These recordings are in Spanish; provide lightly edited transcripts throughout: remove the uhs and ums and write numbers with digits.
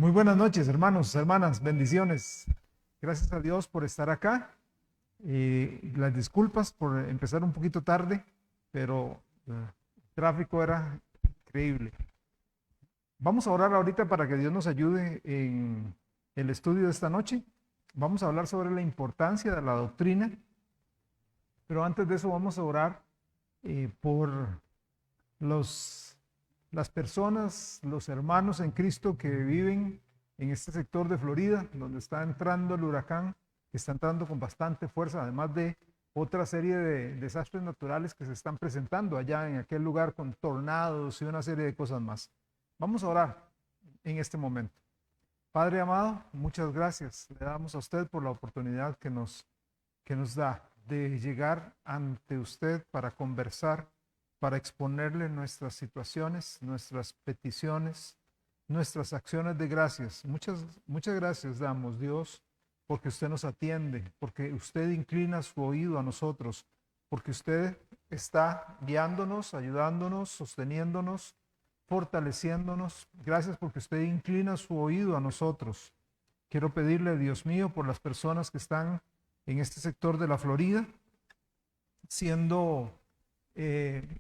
Muy buenas noches, hermanos, hermanas, bendiciones. Gracias a Dios por estar acá. Las disculpas por empezar un poquito tarde, pero el tráfico era increíble. Vamos a orar ahorita para que Dios nos ayude en el estudio de esta noche. Vamos a hablar sobre la importancia de la doctrina, pero antes de eso vamos a orar por los las personas, los hermanos en Cristo que viven en este sector de Florida, donde está entrando el huracán, que está entrando con bastante fuerza, además de otra serie de desastres naturales que se están presentando allá en aquel lugar con tornados y una serie de cosas más. Vamos a orar en este momento. Padre amado, muchas gracias. Le damos a usted por la oportunidad que nos da de llegar ante usted para conversar, para exponerle nuestras situaciones, nuestras peticiones, nuestras acciones de gracias. Muchas gracias damos, Dios, porque usted nos atiende, porque usted inclina su oído a nosotros, porque usted está guiándonos, ayudándonos, sosteniéndonos, fortaleciéndonos. Gracias porque usted inclina su oído a nosotros. Quiero pedirle, Dios mío, por las personas que están en este sector de la Florida, siendo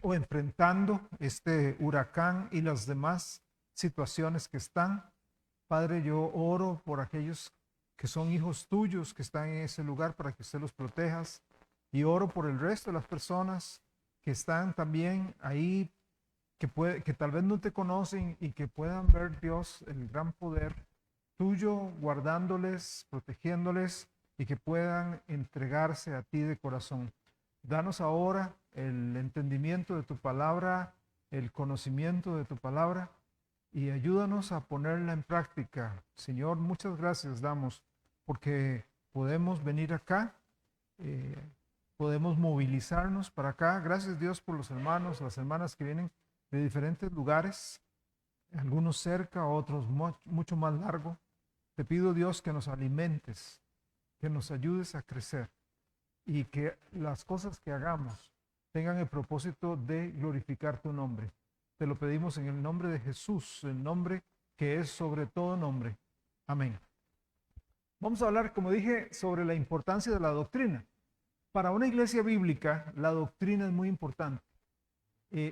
o enfrentando este huracán y las demás situaciones que están. Padre, yo oro por aquellos que son hijos tuyos que están en ese lugar para que usted los protejas, y oro por el resto de las personas que están también ahí, que tal vez no te conocen y que puedan ver, Dios, el gran poder tuyo guardándoles, protegiéndoles, y que puedan entregarse a ti de corazón. Danos ahora el entendimiento de tu palabra, el conocimiento de tu palabra, y ayúdanos a ponerla en práctica. Señor, muchas gracias damos porque podemos venir acá, eh, podemos movilizarnos para acá. Gracias, Dios, por los hermanos, las hermanas que vienen de diferentes lugares, algunos cerca, otros mucho más largo. Te pido, Dios, que nos alimentes, que nos ayudes a crecer, y que las cosas que hagamos tengan el propósito de glorificar tu nombre. Te lo pedimos en el nombre de Jesús, el nombre que es sobre todo nombre. Amén. Vamos a hablar, como dije, sobre la importancia de la doctrina. Para una iglesia bíblica, la doctrina es muy importante.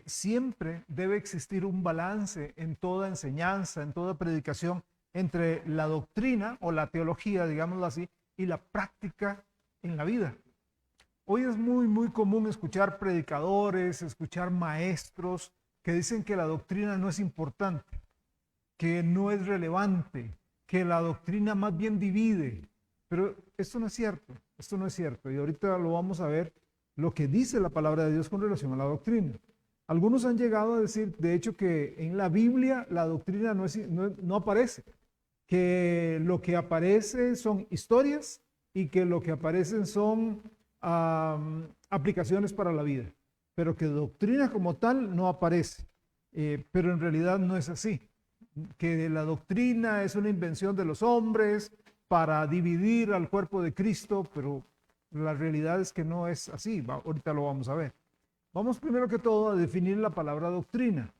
Siempre debe existir un balance en toda enseñanza, en toda predicación, entre la doctrina o la teología, digámoslo así, y la práctica en la vida. Hoy es muy común escuchar predicadores, escuchar maestros que dicen que la doctrina no es importante, que no es relevante, que la doctrina más bien divide. Pero esto no es cierto, esto no es cierto. Y ahorita lo vamos a ver, lo que dice la palabra de Dios con relación a la doctrina. Algunos han llegado a decir, de hecho, que en la Biblia la doctrina no aparece, que lo que aparece son historias y que lo que aparecen son aplicaciones para la vida, pero que doctrina como tal no aparece. Pero en realidad no es así, que la doctrina es una invención de los hombres para dividir al cuerpo de Cristo, pero la realidad es que no es así. Ahorita lo vamos a ver. Vamos primero que todo a definir la palabra doctrina.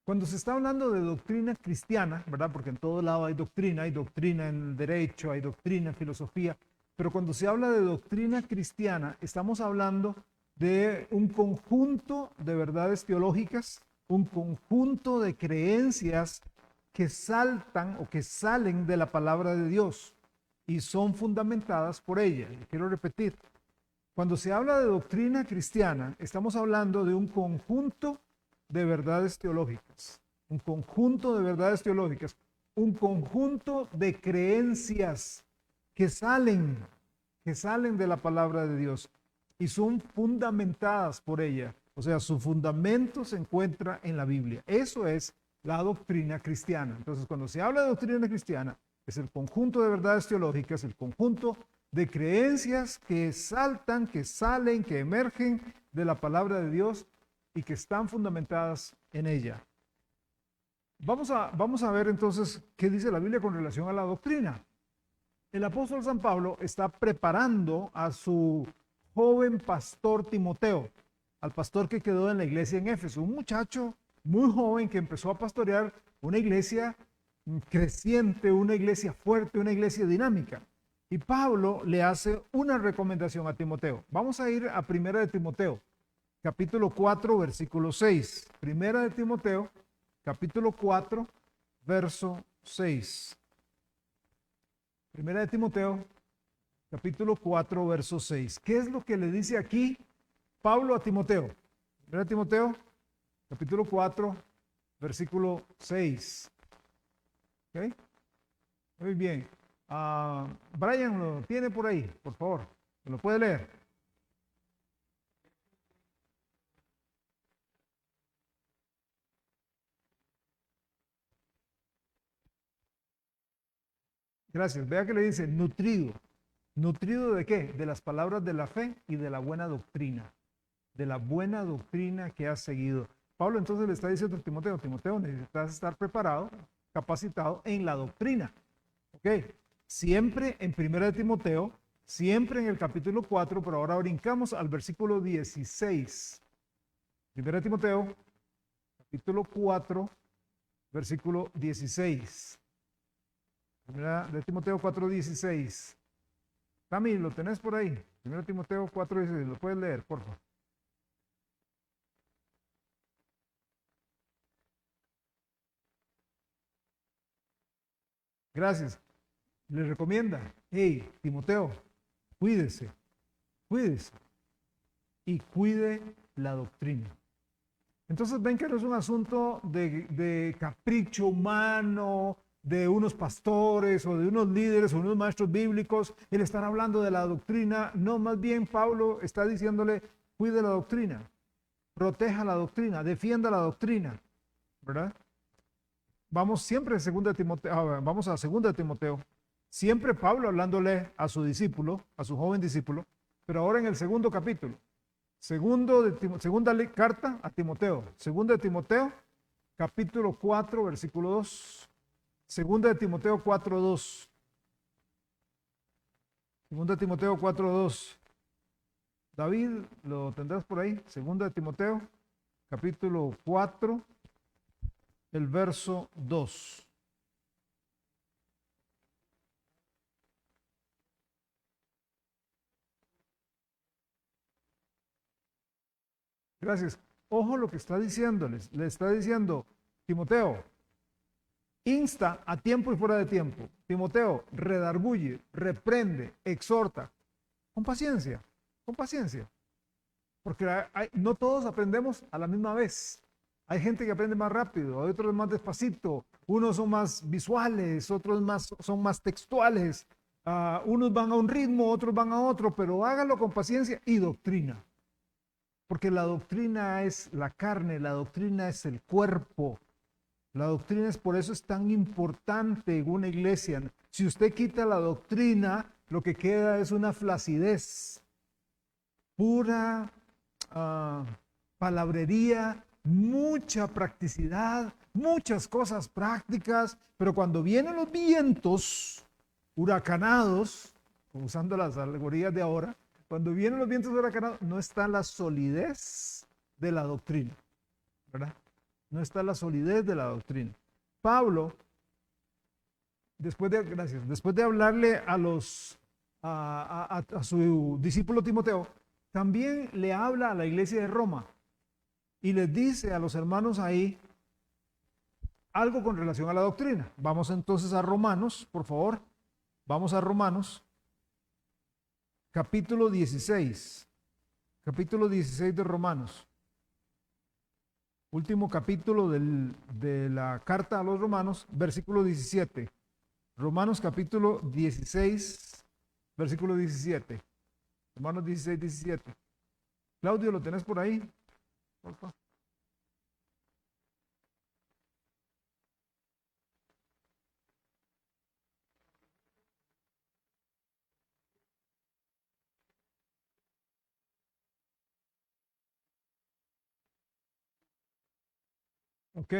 Cuando se está hablando de doctrina cristiana, ¿verdad? Porque en todo lado hay doctrina en el derecho, hay doctrina en filosofía, pero cuando se habla de doctrina cristiana, estamos hablando de un conjunto de verdades teológicas, un conjunto de creencias que saltan o que salen de la palabra de Dios y son fundamentadas por ella. Y quiero repetir, cuando se habla de doctrina cristiana, estamos hablando de un conjunto de verdades teológicas, un conjunto de verdades teológicas, un conjunto de creencias que salen de la palabra de Dios y son fundamentadas por ella. O sea, su fundamento se encuentra en la Biblia. Eso es la doctrina cristiana. Entonces, cuando se habla de doctrina cristiana, es el conjunto de verdades teológicas, el conjunto de creencias que saltan, que salen, que emergen de la palabra de Dios y que están fundamentadas en ella. Vamos a ver entonces qué dice la Biblia con relación a la doctrina. El apóstol San Pablo está preparando a su joven pastor Timoteo, al pastor que quedó en la iglesia en Éfeso, un muchacho muy joven que empezó a pastorear una iglesia creciente, una iglesia fuerte, una iglesia dinámica. Y Pablo le hace una recomendación a Timoteo. Vamos a ir a Primera de Timoteo, capítulo 4, versículo 6. Primera de Timoteo, capítulo 4, verso 6. Primera de Timoteo, capítulo 4, verso 6. ¿Qué es lo que le dice aquí Pablo a Timoteo? Primera de Timoteo, capítulo 4, versículo 6. ¿Ok? Muy bien. Brian, ¿lo tiene por ahí? Por favor, ¿lo puede leer? Gracias. Vea que le dice nutrido. ¿Nutrido de qué? De las palabras de la fe y de la buena doctrina. De la buena doctrina que has seguido. Pablo entonces le está diciendo a Timoteo, Timoteo, necesitas estar preparado, capacitado en la doctrina. ¿Ok? Siempre en Primera de Timoteo, siempre en el capítulo 4, pero ahora brincamos al versículo 16. Primera de Timoteo, capítulo 4, versículo 16. Primera de Timoteo 4:16. Tami, ¿lo tenés por ahí? Primera de Timoteo 4:16. ¿Lo puedes leer, por favor? Gracias. Le recomienda, hey, Timoteo, cuídese, cuídese y cuide la doctrina. Entonces ven que no es un asunto de capricho humano, de unos pastores o de unos líderes o unos maestros bíblicos, el estar hablando de la doctrina. No, más bien Pablo está diciéndole, cuide la doctrina, proteja la doctrina, defienda la doctrina, ¿verdad? Vamos siempre a segunda de Timoteo, vamos a segunda de Timoteo. Siempre Pablo hablándole a su discípulo, a su joven discípulo, pero ahora en el segundo capítulo. Segunda carta a Timoteo. Segunda de Timoteo, capítulo 4, versículo 2. Segunda de Timoteo 4:2. Segunda de Timoteo 4:2. David, ¿lo tendrás por ahí? Segunda de Timoteo, capítulo 4, el verso 2. Gracias. Ojo lo que está diciéndoles. Le está diciendo, Timoteo, insta a tiempo y fuera de tiempo. Timoteo, redarguye, reprende, exhorta. Con paciencia, con paciencia. Porque no todos aprendemos a la misma vez. Hay gente que aprende más rápido, hay otros más despacito, unos son más visuales, otros son más textuales, unos van a un ritmo, otros van a otro, pero hágalo con paciencia y doctrina. Porque la doctrina es la carne, la doctrina es el cuerpo. La doctrina es por eso es tan importante en una iglesia. Si usted quita la doctrina, lo que queda es una flacidez, pura palabrería, mucha practicidad, muchas cosas prácticas, pero cuando vienen los vientos huracanados, usando las alegorías de ahora, cuando vienen los vientos huracanados, no está la solidez de la doctrina, ¿verdad? No está la solidez de la doctrina. Pablo, después de hablarle a su discípulo Timoteo, también le habla a la iglesia de Roma y les dice a los hermanos ahí algo con relación a la doctrina. Vamos entonces a Romanos, por favor. Vamos a Romanos, capítulo 16. Capítulo 16 de Romanos. Último capítulo de la carta a los Romanos, versículo 17. Romanos capítulo 16, versículo 17. Romanos 16, 17. Claudio, ¿lo tenés por ahí? Por favor. Ok.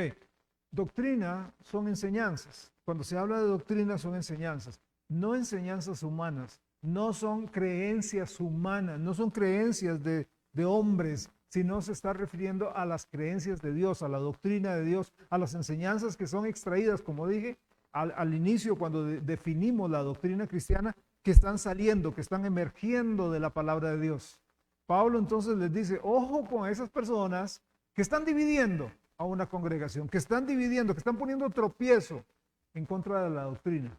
Doctrina son enseñanzas. Cuando se habla de doctrina son enseñanzas, no enseñanzas humanas, no son creencias humanas, no son creencias de hombres, sino se está refiriendo a las creencias de Dios, a la doctrina de Dios, a las enseñanzas que son extraídas, como dije, al inicio, cuando definimos la doctrina cristiana, que están saliendo, que están emergiendo de la palabra de Dios. Pablo entonces les dice, ojo con esas personas que están dividiendo a una congregación, que están dividiendo, que están poniendo tropiezo en contra de la doctrina,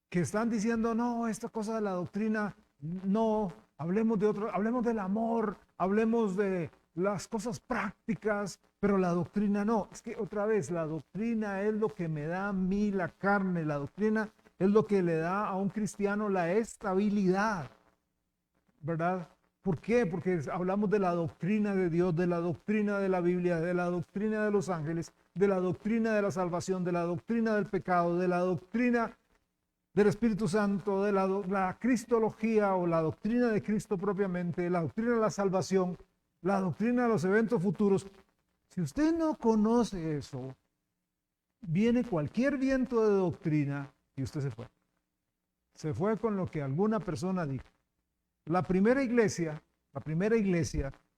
que están diciendo, no, esta cosa de la doctrina, no, hablemos de otro, hablemos del amor, hablemos de las cosas prácticas, pero la doctrina no. Es que otra vez, la doctrina es lo que me da a mí la carne, la doctrina es lo que le da a un cristiano la estabilidad, ¿verdad? ¿Por qué? Porque hablamos de la doctrina de Dios, de la doctrina de la Biblia, de la doctrina de los ángeles, de la doctrina de la salvación, de la doctrina del pecado, de la doctrina del Espíritu Santo, de la cristología o la doctrina de Cristo propiamente, la doctrina de la salvación, la doctrina de los eventos futuros. Si usted no conoce eso, viene cualquier viento de doctrina y usted se fue. Se fue con lo que alguna persona dijo. La primera iglesia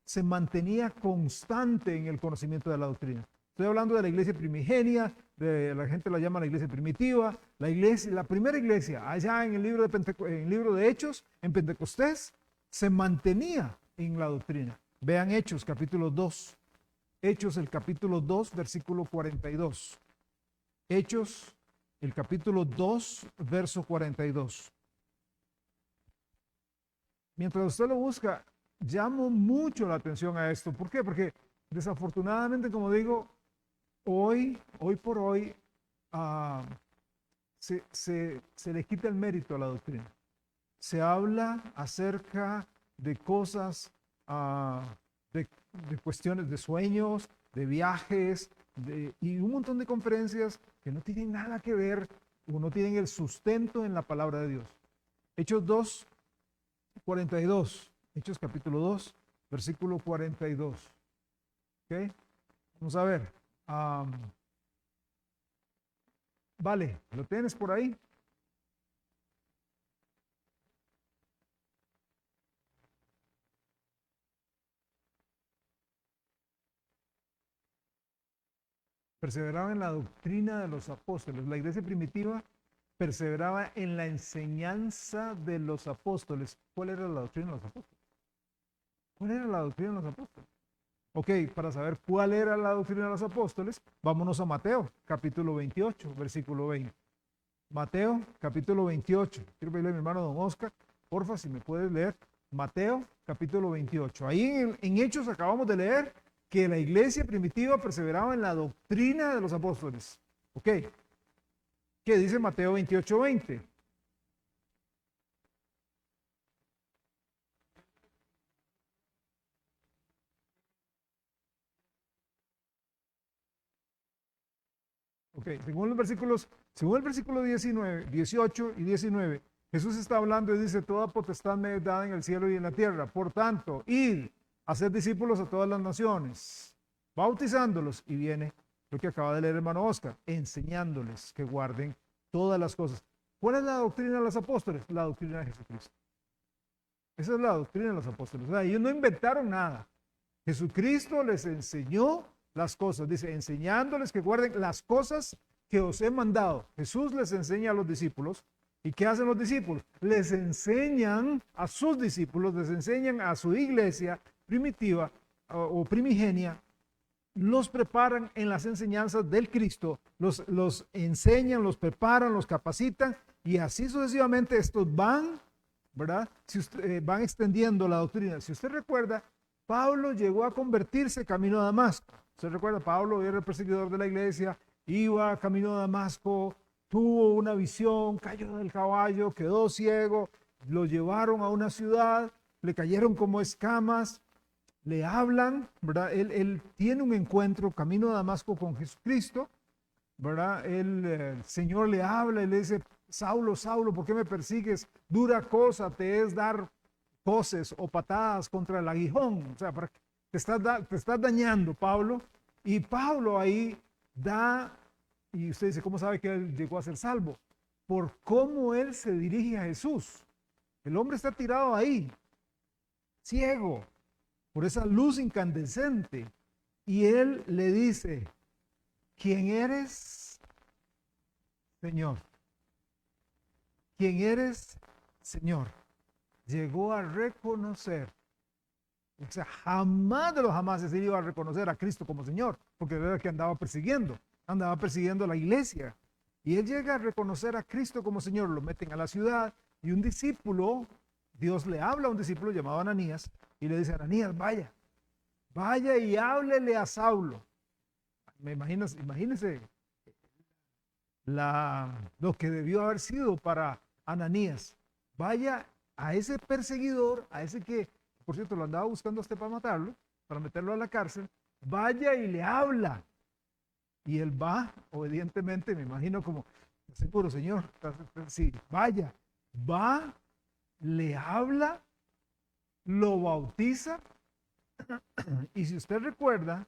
se mantenía constante en el conocimiento de la doctrina. Estoy hablando de la iglesia primigenia, la gente la llama la iglesia primitiva, la primera iglesia, allá en el libro de Hechos, en Pentecostés, se mantenía en la doctrina. Vean Hechos, capítulo 2. Hechos, el capítulo 2, versículo 42. Hechos, el capítulo 2, verso 42. Mientras usted lo busca, llamo mucho la atención a esto. ¿Por qué? Porque desafortunadamente, como digo, hoy por hoy, se le quita el mérito a la doctrina. Se habla acerca de cosas, de cuestiones de sueños, de viajes, y un montón de conferencias que no tienen nada que ver o no tienen el sustento en la palabra de Dios. Hechos 2, 42. Hechos capítulo 2, versículo 42. ¿Ok? Vamos a ver. Vale, ¿lo tienes por ahí? Perseveraba en la doctrina de los apóstoles. La iglesia primitiva perseveraba en la enseñanza de los apóstoles. ¿Cuál era la doctrina de los apóstoles? ¿Cuál era la doctrina de los apóstoles? Ok, para saber cuál era la doctrina de los apóstoles, vámonos a Mateo, capítulo 28, versículo 20. Mateo, capítulo 28. Quiero pedirle a mi hermano don Oscar, porfa, si me puedes leer. Mateo, capítulo 28. Ahí en Hechos acabamos de leer que la iglesia primitiva perseveraba en la doctrina de los apóstoles. Ok. ¿Qué dice Mateo 28, 20? Ok, según el versículo 19, 18 y 19, Jesús está hablando y dice, toda potestad me es dada en el cielo y en la tierra. Por tanto, id, hacer discípulos a todas las naciones, bautizándolos, y viene lo que acaba de leer el hermano Oscar, enseñándoles que guarden todas las cosas. ¿Cuál es la doctrina de los apóstoles? La doctrina de Jesucristo. Esa es la doctrina de los apóstoles. O sea, ellos no inventaron nada. Jesucristo les enseñó las cosas. Dice, enseñándoles que guarden las cosas que os he mandado. Jesús les enseña a los discípulos. ¿Y qué hacen los discípulos? Les enseñan a sus discípulos, les enseñan a su iglesia primitiva o primigenia, los preparan en las enseñanzas del Cristo, los enseñan, los preparan, los capacitan, y así sucesivamente estos van, ¿verdad? Van extendiendo la doctrina. Si usted recuerda, Pablo llegó a convertirse camino a Damasco. ¿Usted recuerda? Pablo era el perseguidor de la iglesia, iba camino a Damasco, tuvo una visión, cayó del caballo, quedó ciego, lo llevaron a una ciudad, le cayeron como escamas, le hablan, ¿verdad? Él tiene un encuentro camino a Damasco con Jesucristo, ¿verdad? El Señor le habla y le dice, Saulo, Saulo, ¿por qué me persigues? Dura cosa te es dar coces o patadas contra el aguijón. O sea, te estás dañando, Pablo. Y Pablo ahí da, y usted dice, ¿cómo sabe que él llegó a ser salvo? Por cómo él se dirige a Jesús. El hombre está tirado ahí, ciego, por esa luz incandescente. Y él le dice, ¿quién eres? Señor. ¿Quién eres, Señor? Llegó a reconocer. O sea, jamás de los jamás se iba a reconocer a Cristo como Señor, porque era el que andaba persiguiendo a la iglesia. Y él llega a reconocer a Cristo como Señor, lo meten a la ciudad y un discípulo, Dios le habla a un discípulo llamado Ananías y le dice, Ananías, vaya y háblele a Saulo. Imagínense lo que debió haber sido para Ananías. Vaya a ese perseguidor, a ese que, por cierto, lo andaba buscando hasta para matarlo, para meterlo a la cárcel, vaya y le habla. Y él va, obedientemente, me imagino como, seguro, Señor, sí, vaya, va, le habla, lo bautiza. Y si usted recuerda,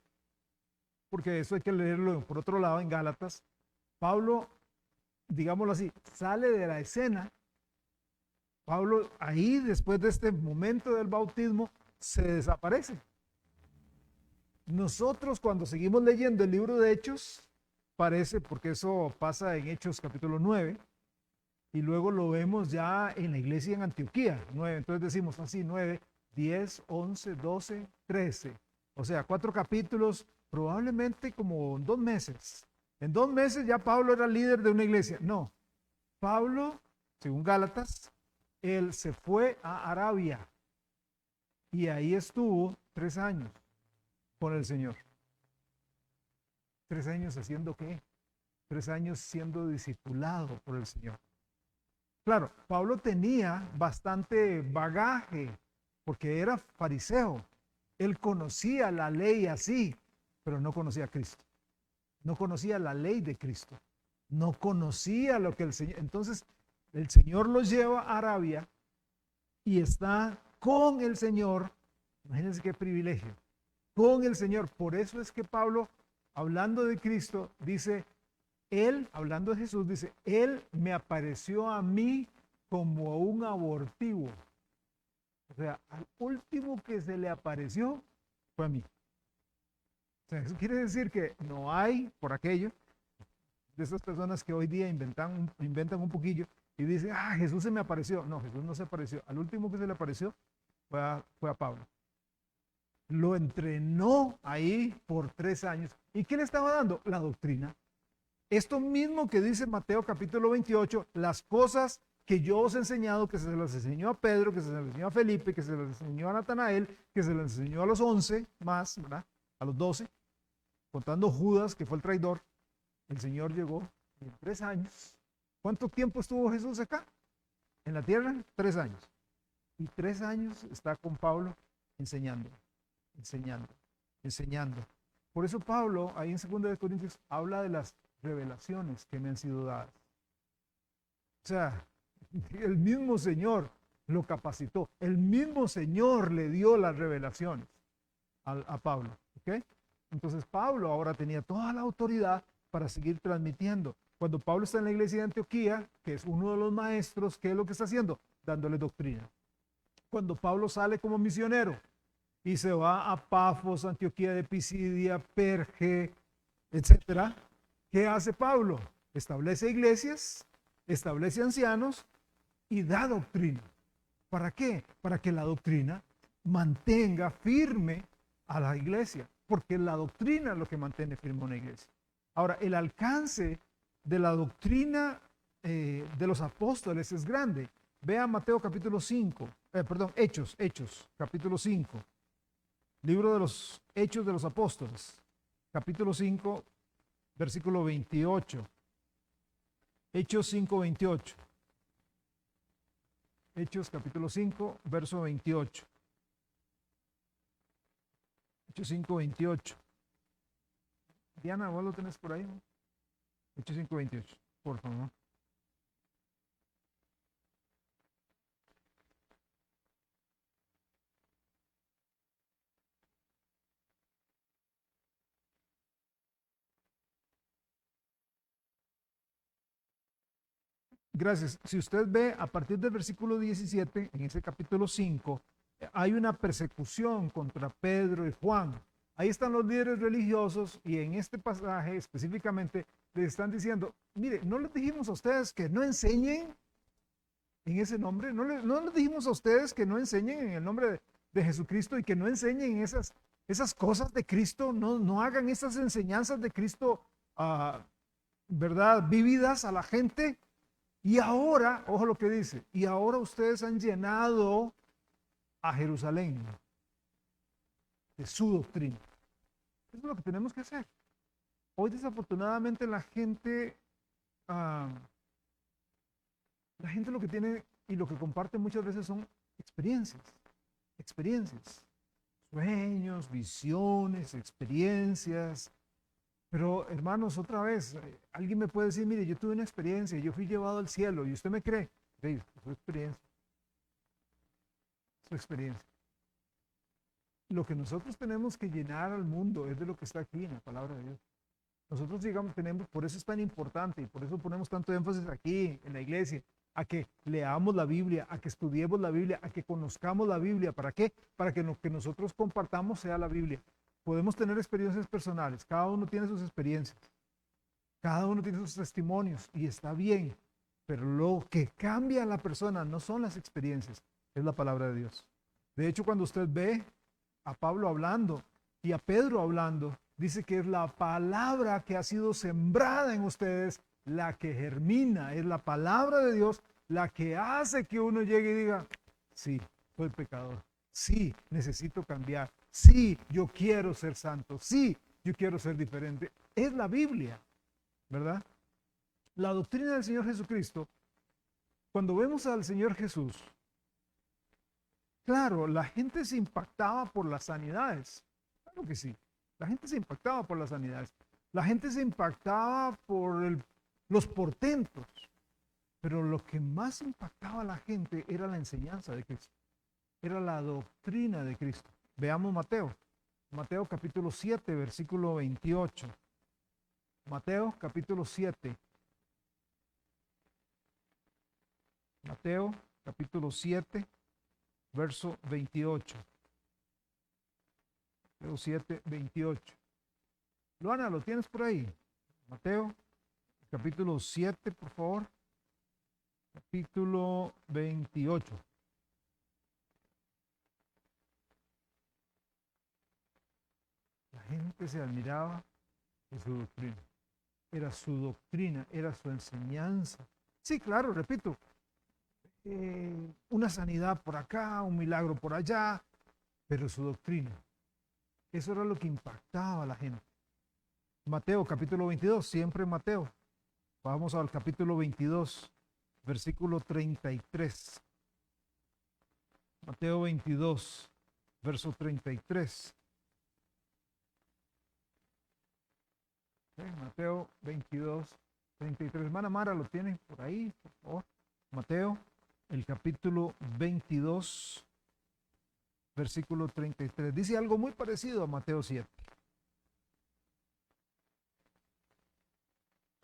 porque eso hay que leerlo por otro lado en Gálatas, Pablo, digámoslo así, sale de la escena. Pablo ahí, después de este momento del bautismo, se desaparece. Nosotros cuando seguimos leyendo el libro de Hechos, parece, porque eso pasa en Hechos capítulo 9, y luego lo vemos ya en la iglesia en Antioquía, 9, entonces decimos así, 9, 10, 11, 12, 13, o sea, 4 capítulos, probablemente como 2 meses. En 2 meses ya Pablo era líder de una iglesia. No, Pablo, según Gálatas, él se fue a Arabia y ahí estuvo 3 años con el Señor. 3 años haciendo qué? 3 años siendo discipulado por el Señor. Claro, Pablo tenía bastante bagaje porque era fariseo. Él conocía la ley así, pero no conocía a Cristo. No conocía la ley de Cristo. No conocía lo que el Señor. Entonces, el Señor los lleva a Arabia y está con el Señor. Imagínense qué privilegio. Con el Señor. Por eso es que Pablo, hablando de Cristo, dice, él, hablando de Jesús, dice, él me apareció a mí como un abortivo. O sea, al último que se le apareció fue a mí. O sea, eso quiere decir que no hay, por aquello, de esas personas que hoy día inventan un poquillo y dicen, Jesús se me apareció. No, Jesús no se apareció. Al último que se le apareció fue a Pablo. Lo entrenó ahí por 3 años. ¿Y qué le estaba dando? La doctrina. Esto mismo que dice Mateo capítulo 28, las cosas que yo os he enseñado, que se las enseñó a Pedro, que se las enseñó a Felipe, que se las enseñó a Natanael, que se las enseñó a los 11 más, ¿verdad? A los 12, contando Judas, que fue el traidor. El Señor llegó en 3 años. ¿Cuánto tiempo estuvo Jesús acá? En la tierra, 3 años. Y 3 años está con Pablo enseñando. Por eso Pablo, ahí en 2 Corintios, habla de las revelaciones que me han sido dadas. O sea, el mismo Señor lo capacitó. El mismo Señor le dio las revelaciones a Pablo. ¿Ok? Entonces Pablo ahora tenía toda la autoridad para seguir transmitiendo. Cuando Pablo está en la iglesia de Antioquía, que es uno de los maestros, ¿qué es lo que está haciendo? Dándole doctrina. Cuando Pablo sale como misionero y se va a Pafos, Antioquía de Pisidia, Perge, etcétera, ¿qué hace Pablo? Establece iglesias, establece ancianos y da doctrina. ¿Para qué? Para que la doctrina mantenga firme a la iglesia, porque la doctrina es lo que mantiene firme una iglesia. Ahora, el alcance de la doctrina de los apóstoles es grande. Vea Mateo capítulo 5, Hechos capítulo 5, libro de los Hechos de los Apóstoles, capítulo 5, versículo 28. Hechos 5, 28. Hechos capítulo 5, verso 28. Hechos 5, 28. Diana, ¿vos lo tenés por ahí? Hechos 5, 28, por favor. Gracias. Si usted ve a partir del versículo 17, en ese capítulo 5, hay una persecución contra Pedro y Juan. Ahí están los líderes religiosos y en este pasaje específicamente le están diciendo, mire, no les dijimos a ustedes que no enseñen en ese nombre, no les dijimos a ustedes que no enseñen en el nombre de Jesucristo y que no enseñen esas cosas de Cristo, no hagan esas enseñanzas de Cristo, ¿verdad? Vividas a la gente. Y ahora, ojo lo que dice, y ahora ustedes han llenado a Jerusalén de su doctrina. Eso es lo que tenemos que hacer. Hoy desafortunadamente ah, la gente lo que tiene y lo que comparte muchas veces son experiencias, sueños, visiones, experiencias. Pero hermanos, otra vez, alguien me puede decir, mire, yo tuve una experiencia, yo fui llevado al cielo y usted me cree. Sí, su experiencia, su experiencia. Lo que nosotros tenemos que llenar al mundo es de lo que está aquí en la palabra de Dios. Nosotros, digamos, por eso es tan importante y por eso ponemos tanto énfasis aquí en la iglesia, a que leamos la Biblia, a que estudiemos la Biblia, a que conozcamos la Biblia. ¿Para qué? Para que lo que nosotros compartamos sea la Biblia. Podemos tener experiencias personales, cada uno tiene sus experiencias, cada uno tiene sus testimonios y está bien, pero lo que cambia a la persona no son las experiencias, es la palabra de Dios. De hecho, cuando usted ve a Pablo hablando y a Pedro hablando, dice que es la palabra que ha sido sembrada en ustedes la que germina, es la palabra de Dios la que hace que uno llegue y diga, sí, soy pecador, sí, necesito cambiar, sí, yo quiero ser santo, sí, yo quiero ser diferente. Es la Biblia, ¿verdad? La doctrina del Señor Jesucristo, cuando vemos al Señor Jesús, claro, la gente se impactaba por las sanidades, claro que sí, la gente se impactaba por las sanidades, la gente se impactaba por los portentos, pero lo que más impactaba a la gente era la enseñanza de Cristo, era la doctrina de Cristo. Veamos Mateo capítulo 7, versículo 28. Mateo capítulo 7. Mateo capítulo 7, verso 28. Mateo 7, 28. Luana, ¿lo tienes por ahí? Mateo capítulo 7, por favor. Capítulo 28. La gente se admiraba de su doctrina. Era su doctrina, era su enseñanza. Sí, claro, repito, una sanidad por acá, un milagro por allá, pero su doctrina. Eso era lo que impactaba a la gente. Mateo capítulo 22, siempre Mateo. Vamos al capítulo 22, versículo 33. Mateo 22, verso 33. Mateo 22, 33. Hermana Mara, ¿lo tienen por ahí, por favor? Mateo, el capítulo 22, versículo 33. Dice algo muy parecido a Mateo 7.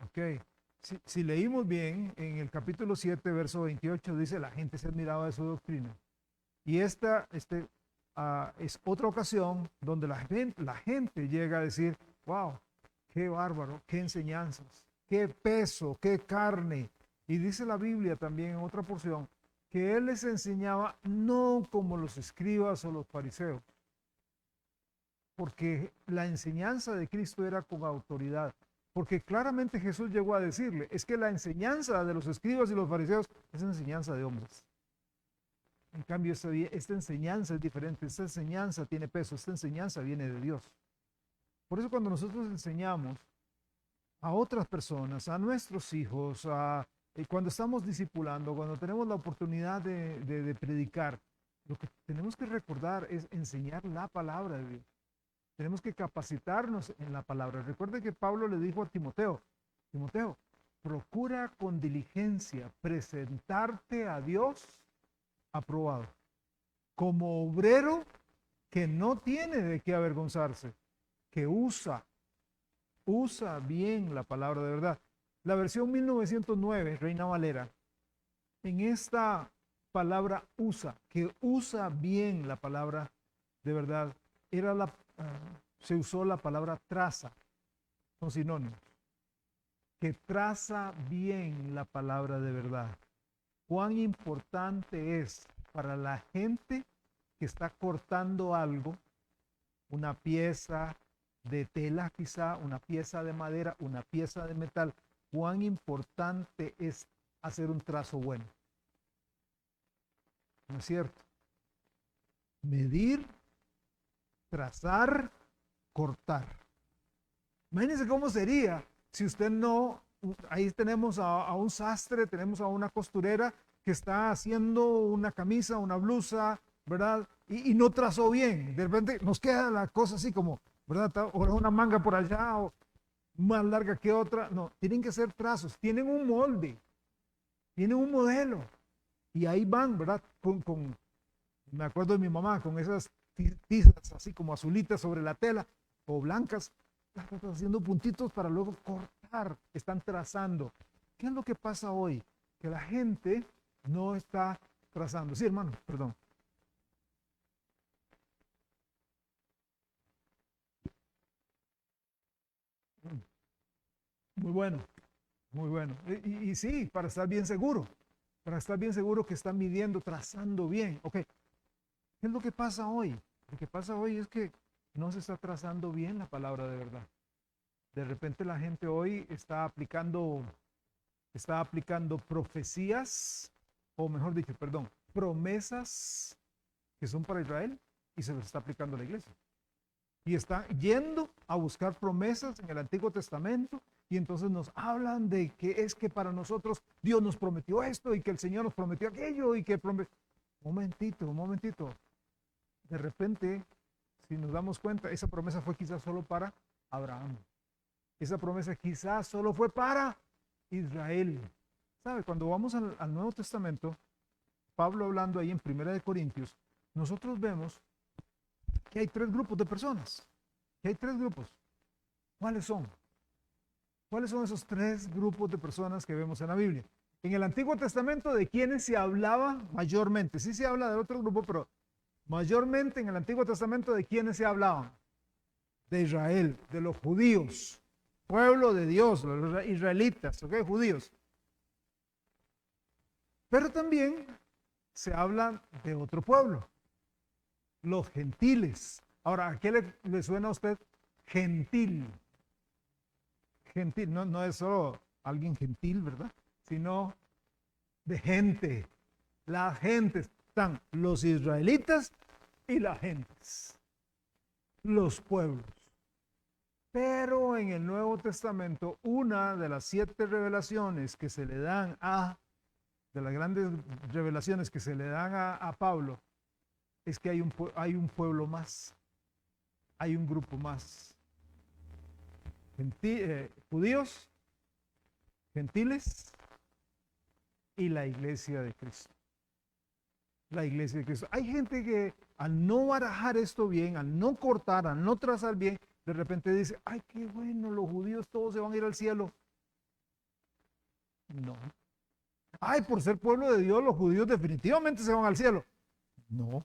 Ok. Si leímos bien, en el capítulo 7, verso 28, dice, la gente se admiraba de su doctrina. Y esta es otra ocasión donde la gente llega a decir, wow, qué bárbaro, qué enseñanzas, qué peso, qué carne. Y dice la Biblia también en otra porción, que él les enseñaba no como los escribas o los fariseos, porque la enseñanza de Cristo era con autoridad. Porque claramente Jesús llegó a decirle, es que la enseñanza de los escribas y los fariseos es enseñanza de hombres. En cambio, esta enseñanza es diferente, esta enseñanza tiene peso, esta enseñanza viene de Dios. Por eso cuando nosotros enseñamos a otras personas, a nuestros hijos, cuando estamos discipulando, cuando tenemos la oportunidad de predicar, lo que tenemos que recordar es enseñar la palabra de Dios. Tenemos que capacitarnos en la palabra. Recuerde que Pablo le dijo a Timoteo, Timoteo, procura con diligencia presentarte a Dios aprobado, como obrero que no tiene de qué avergonzarse, que usa bien la palabra de verdad. La versión 1909, Reina Valera, en esta palabra que usa bien la palabra de verdad, se usó la palabra traza, son sinónimos. que traza bien la palabra de verdad. Cuán importante es para la gente que está cortando algo, una pieza de tela quizá, una pieza de madera, una pieza de metal, cuán importante es hacer un trazo bueno. ¿No es cierto? Medir, trazar, cortar. Imagínense cómo sería si usted no, ahí tenemos a un sastre, tenemos a una costurera que está haciendo una camisa, una blusa, ¿verdad? Y no trazó bien. De repente nos queda la cosa así como, ¿verdad? O una manga por allá, o más larga que otra. No, tienen que ser trazos, tienen un molde, tienen un modelo. Y ahí van, ¿verdad? Me acuerdo de mi mamá, con esas tizas así como azulitas sobre la tela, o blancas, haciendo puntitos para luego cortar, están trazando. ¿Qué es lo que pasa hoy? Que la gente no está trazando. Sí, hermano, perdón. Muy bueno, muy bueno. Y sí, para estar bien seguro que están midiendo, trazando bien. Ok, ¿qué es lo que pasa hoy? Lo que pasa hoy es que no se está trazando bien la palabra de verdad. De repente la gente hoy está aplicando profecías, o mejor dicho, perdón, promesas que son para Israel y se las está aplicando a la iglesia. Y está yendo a buscar promesas en el Antiguo Testamento y entonces nos hablan de que es que para nosotros Dios nos prometió esto y que el Señor nos prometió aquello y que prometió... Un momentito. De repente, si nos damos cuenta, esa promesa fue quizás solo para Abraham. Esa promesa quizás solo fue para Israel. ¿Sabe? Cuando vamos al Nuevo Testamento, Pablo hablando ahí en Primera de Corintios, nosotros vemos que hay tres grupos de personas. Que hay tres grupos. ¿Cuáles son? ¿Cuáles son esos tres grupos de personas que vemos en la Biblia? En el Antiguo Testamento, ¿de quiénes se hablaba mayormente? Sí se habla de otro grupo, pero mayormente en el Antiguo Testamento, ¿de quiénes se hablaban? De Israel, de los judíos, pueblo de Dios, los israelitas, ¿ok? Judíos. Pero también se habla de otro pueblo, los gentiles. Ahora, ¿a qué le suena a usted gentil? Gentil, no es solo alguien gentil, ¿verdad? Sino de gente. La gente, están los israelitas y las gentes, los pueblos. Pero en el Nuevo Testamento, una de las 7 revelaciones que se le dan de las grandes revelaciones que se le dan a Pablo, es que hay un pueblo más, hay un grupo más. Judíos, gentiles y la iglesia de Cristo. La iglesia de Cristo. Hay gente que al no barajar esto bien, al no cortar, al no trazar bien, de repente dice, ay, qué bueno, los judíos todos se van a ir al cielo. No. Ay, por ser pueblo de Dios, los judíos definitivamente se van al cielo. No,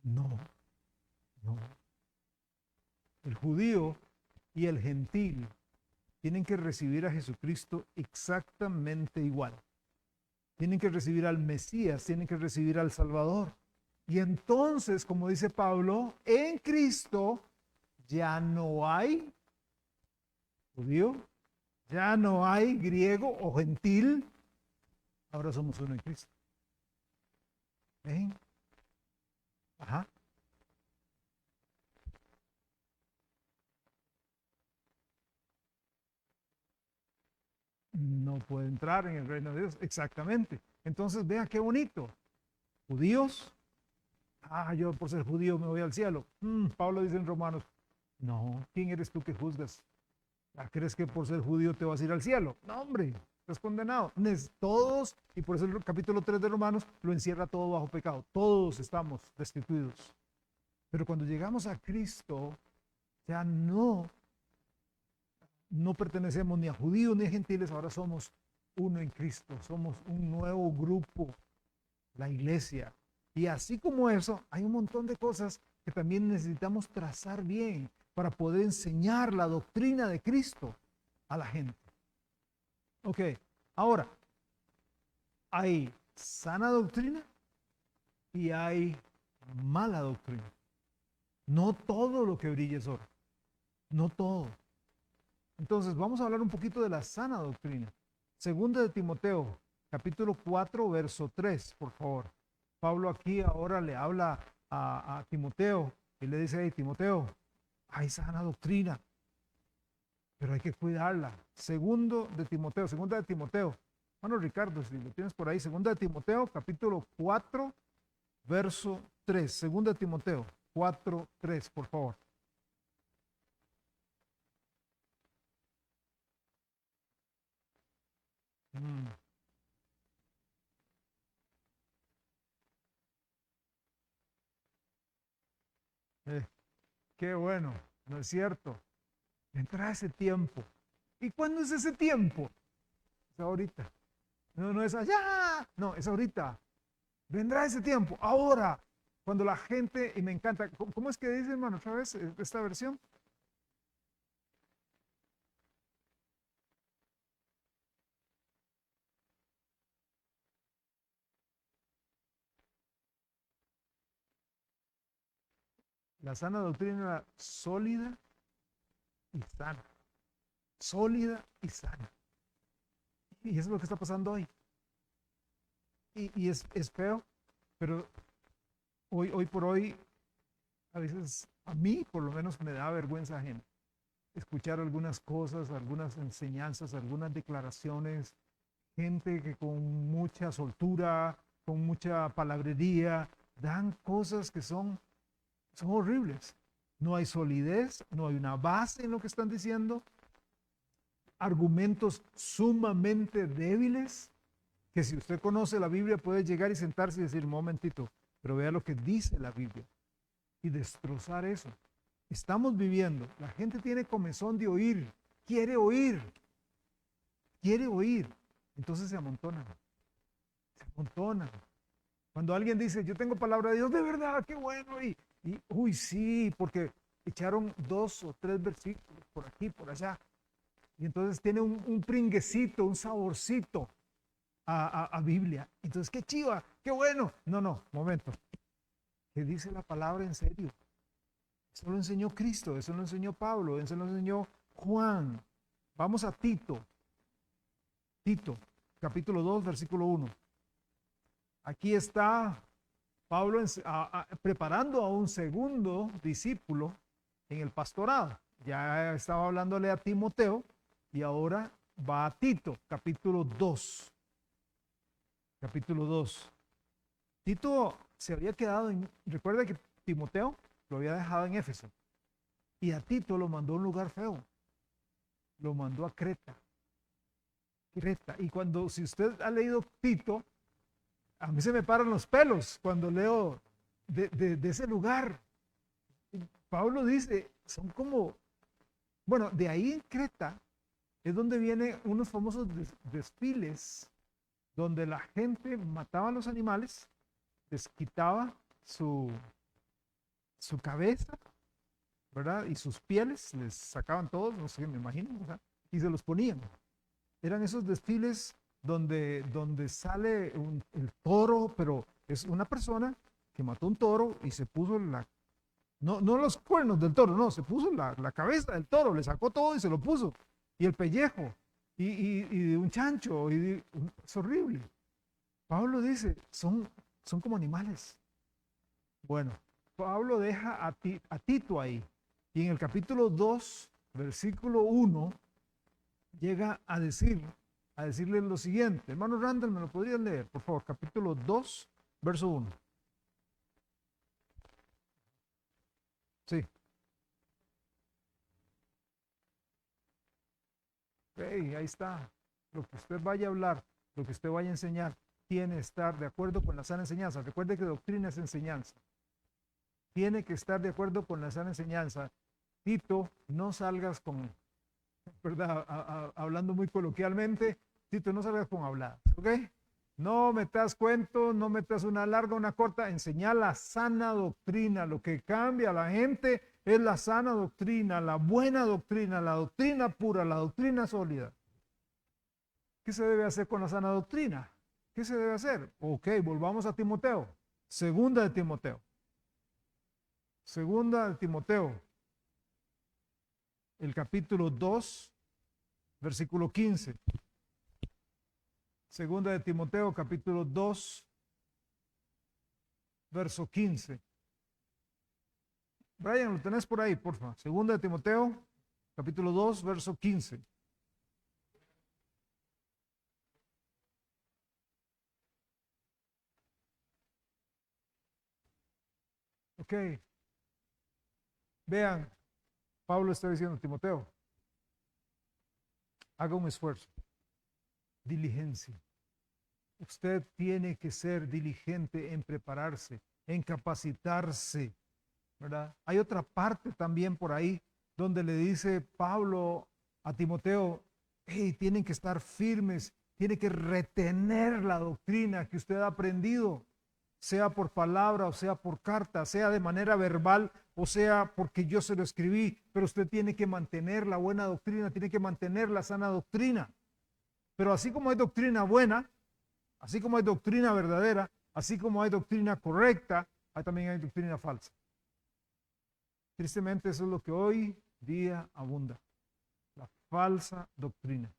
no, no. El judío y el gentil tienen que recibir a Jesucristo exactamente igual. Tienen que recibir al Mesías, tienen que recibir al Salvador. Y entonces, como dice Pablo, en Cristo ya no hay judío, ya no hay griego o gentil, ahora somos uno en Cristo. ¿Ven? Ajá. No puede entrar en el reino de Dios. Exactamente. Entonces, vea qué bonito. Judíos, yo por ser judío me voy al cielo. Pablo dice en Romanos, no, ¿quién eres tú que juzgas? ¿Crees que por ser judío te vas a ir al cielo? No, hombre, estás condenado. Todos, y por eso el capítulo 3 de Romanos lo encierra todo bajo pecado. Todos estamos destituidos. Pero cuando llegamos a Cristo, ya no pertenecemos ni a judíos ni a gentiles, ahora somos uno en Cristo, somos un nuevo grupo, la iglesia. Y así como eso, hay un montón de cosas que también necesitamos trazar bien para poder enseñar la doctrina de Cristo a la gente. Ok, ahora, hay sana doctrina y hay mala doctrina. No todo lo que brilla es oro. No todo. Entonces, vamos a hablar un poquito de la sana doctrina. Segunda de Timoteo, capítulo 4, verso 3, por favor. Pablo aquí ahora le habla a Timoteo y le dice: hey, Timoteo, hay sana doctrina, pero hay que cuidarla. Segunda de Timoteo. Bueno, Ricardo, si lo tienes por ahí, segunda de Timoteo, capítulo 4, verso 3. Segunda de Timoteo 4, 3, por favor. Mm, eh, qué bueno, ¿no es cierto? Entra ese tiempo. ¿Y cuándo es ese tiempo? Es ahorita. No, no es allá. No, es ahorita. Vendrá ese tiempo. Ahora. Cuando la gente, y me encanta, ¿cómo es que dice, hermano, otra vez esta versión? La sana doctrina sólida y sana. Sólida y sana. Y eso es lo que está pasando hoy. Y es feo, pero hoy por hoy, a veces a mí por lo menos me da vergüenza ajena escuchar algunas cosas, algunas enseñanzas, algunas declaraciones, gente que con mucha soltura, con mucha palabrería, dan cosas que son horribles. No hay solidez, no hay una base en lo que están diciendo, argumentos sumamente débiles, que si usted conoce la Biblia puede llegar y sentarse y decir: un momentito, pero vea lo que dice la Biblia, y destrozar eso. Estamos viviendo, la gente tiene comezón de oír, quiere oír, quiere oír, entonces se amontonan. Cuando alguien dice: yo tengo palabra de Dios, de verdad, qué bueno, uy, sí, porque echaron 2 o 3 versículos por aquí, por allá, y entonces tiene un pringuecito, un saborcito a Biblia. Entonces, qué chiva, qué bueno. No, no, momento. ¿Qué dice la palabra en serio? Eso lo enseñó Cristo, eso lo enseñó Pablo, eso lo enseñó Juan. Vamos a Tito. Tito, capítulo 2, versículo 1. Aquí está Pablo preparando a un segundo discípulo en el pastorado. Ya estaba hablándole a Timoteo y ahora va a Tito, capítulo 2. Capítulo 2. Tito se había quedado recuerda que Timoteo lo había dejado en Éfeso y a Tito lo mandó a un lugar feo, lo mandó a Creta. Creta. Y cuando, si usted ha leído Tito, a mí se me paran los pelos cuando leo de ese lugar. Pablo dice, son como, bueno, de ahí en Creta es donde vienen unos famosos desfiles donde la gente mataba a los animales, les quitaba su cabeza, ¿verdad? Y sus pieles, les sacaban todos, no sé, me imagino, ¿verdad? Y se los ponían. Eran esos desfiles donde sale el toro, pero es una persona que mató un toro y se puso no los cuernos del toro, no, se puso la cabeza del toro, le sacó todo y se lo puso, y el pellejo, y de un chancho, es horrible. Pablo dice, son como animales. Bueno, Pablo deja a Tito ahí, y en el capítulo 2, versículo 1, llega a decirle lo siguiente. Hermano Randall, ¿me lo podrían leer, por favor? Capítulo 2, verso 1. Sí. Hey, ahí está. Lo que usted vaya a hablar, lo que usted vaya a enseñar, tiene que estar de acuerdo con la sana enseñanza. Recuerde que doctrina es enseñanza. Tiene que estar de acuerdo con la sana enseñanza. Tito, no salgas con, ¿verdad? Hablando muy coloquialmente, Tito, no salgas con habladas, ¿ok? No metas cuentos, no metas una larga, una corta, enseñar la sana doctrina. Lo que cambia a la gente es la sana doctrina, la buena doctrina, la doctrina pura, la doctrina sólida. ¿Qué se debe hacer con la sana doctrina? ¿Qué se debe hacer? Ok, volvamos a Timoteo. Segunda de Timoteo. Segunda de Timoteo. El capítulo 2, versículo 15. Segunda de Timoteo, capítulo 2, verso 15. Brian, lo tenés por ahí, por favor. Segunda de Timoteo, capítulo 2, verso 15. Ok. Vean, Pablo está diciendo a Timoteo, haga un esfuerzo, diligencia. Usted tiene que ser diligente en prepararse, en capacitarse, ¿verdad? Hay otra parte también por ahí donde le dice Pablo a Timoteo, hey, tienen que estar firmes, tiene que retener la doctrina que usted ha aprendido, sea por palabra o sea por carta, sea de manera verbal o sea porque yo se lo escribí, pero usted tiene que mantener la buena doctrina, tiene que mantener la sana doctrina. Pero así como hay doctrina buena, así como hay doctrina verdadera, así como hay doctrina correcta, también hay doctrina falsa. Tristemente eso es lo que hoy día abunda, la falsa doctrina.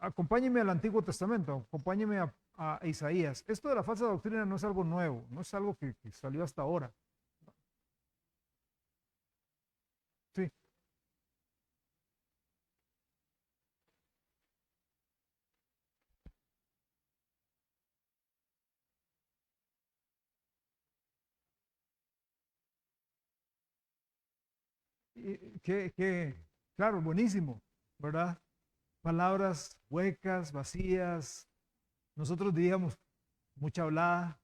Acompáñeme al Antiguo Testamento, acompáñeme a Isaías. Esto de la falsa doctrina no es algo nuevo, no es algo que salió hasta ahora. Sí. Claro, buenísimo, ¿verdad? Palabras huecas, vacías. Nosotros diríamos mucha hablada.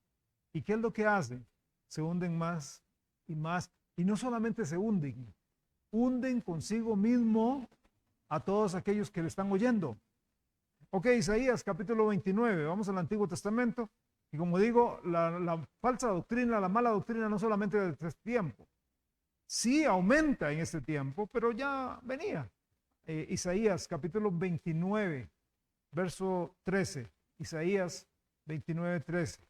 ¿Y qué es lo que hacen? Se hunden más y más. Y no solamente se hunden consigo mismo a todos aquellos que le están oyendo. Ok, Isaías capítulo 29, vamos al Antiguo Testamento. Y como digo, la falsa doctrina, la mala doctrina no solamente de este tiempo, sí aumenta en este tiempo, pero ya venía. Isaías capítulo 29, verso 13. Isaías 29, 13.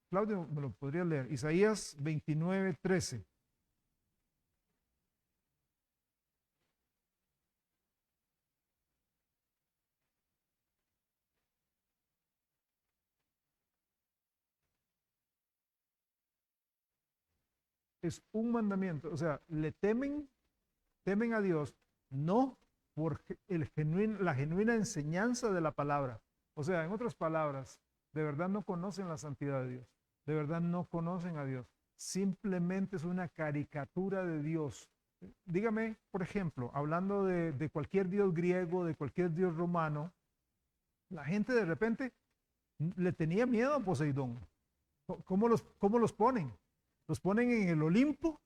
Claudio, ¿me lo podría leer? Isaías 29, 13. Es un mandamiento, o sea, le temen a Dios, no por la genuina enseñanza de la palabra. O sea, en otras palabras, de verdad no conocen la santidad de Dios, de verdad no conocen a Dios. Simplemente es una caricatura de Dios. Dígame, por ejemplo, hablando de cualquier dios griego, de cualquier dios romano, la gente de repente le tenía miedo a Poseidón. Cómo los ponen? Los ponen en el Olimpo,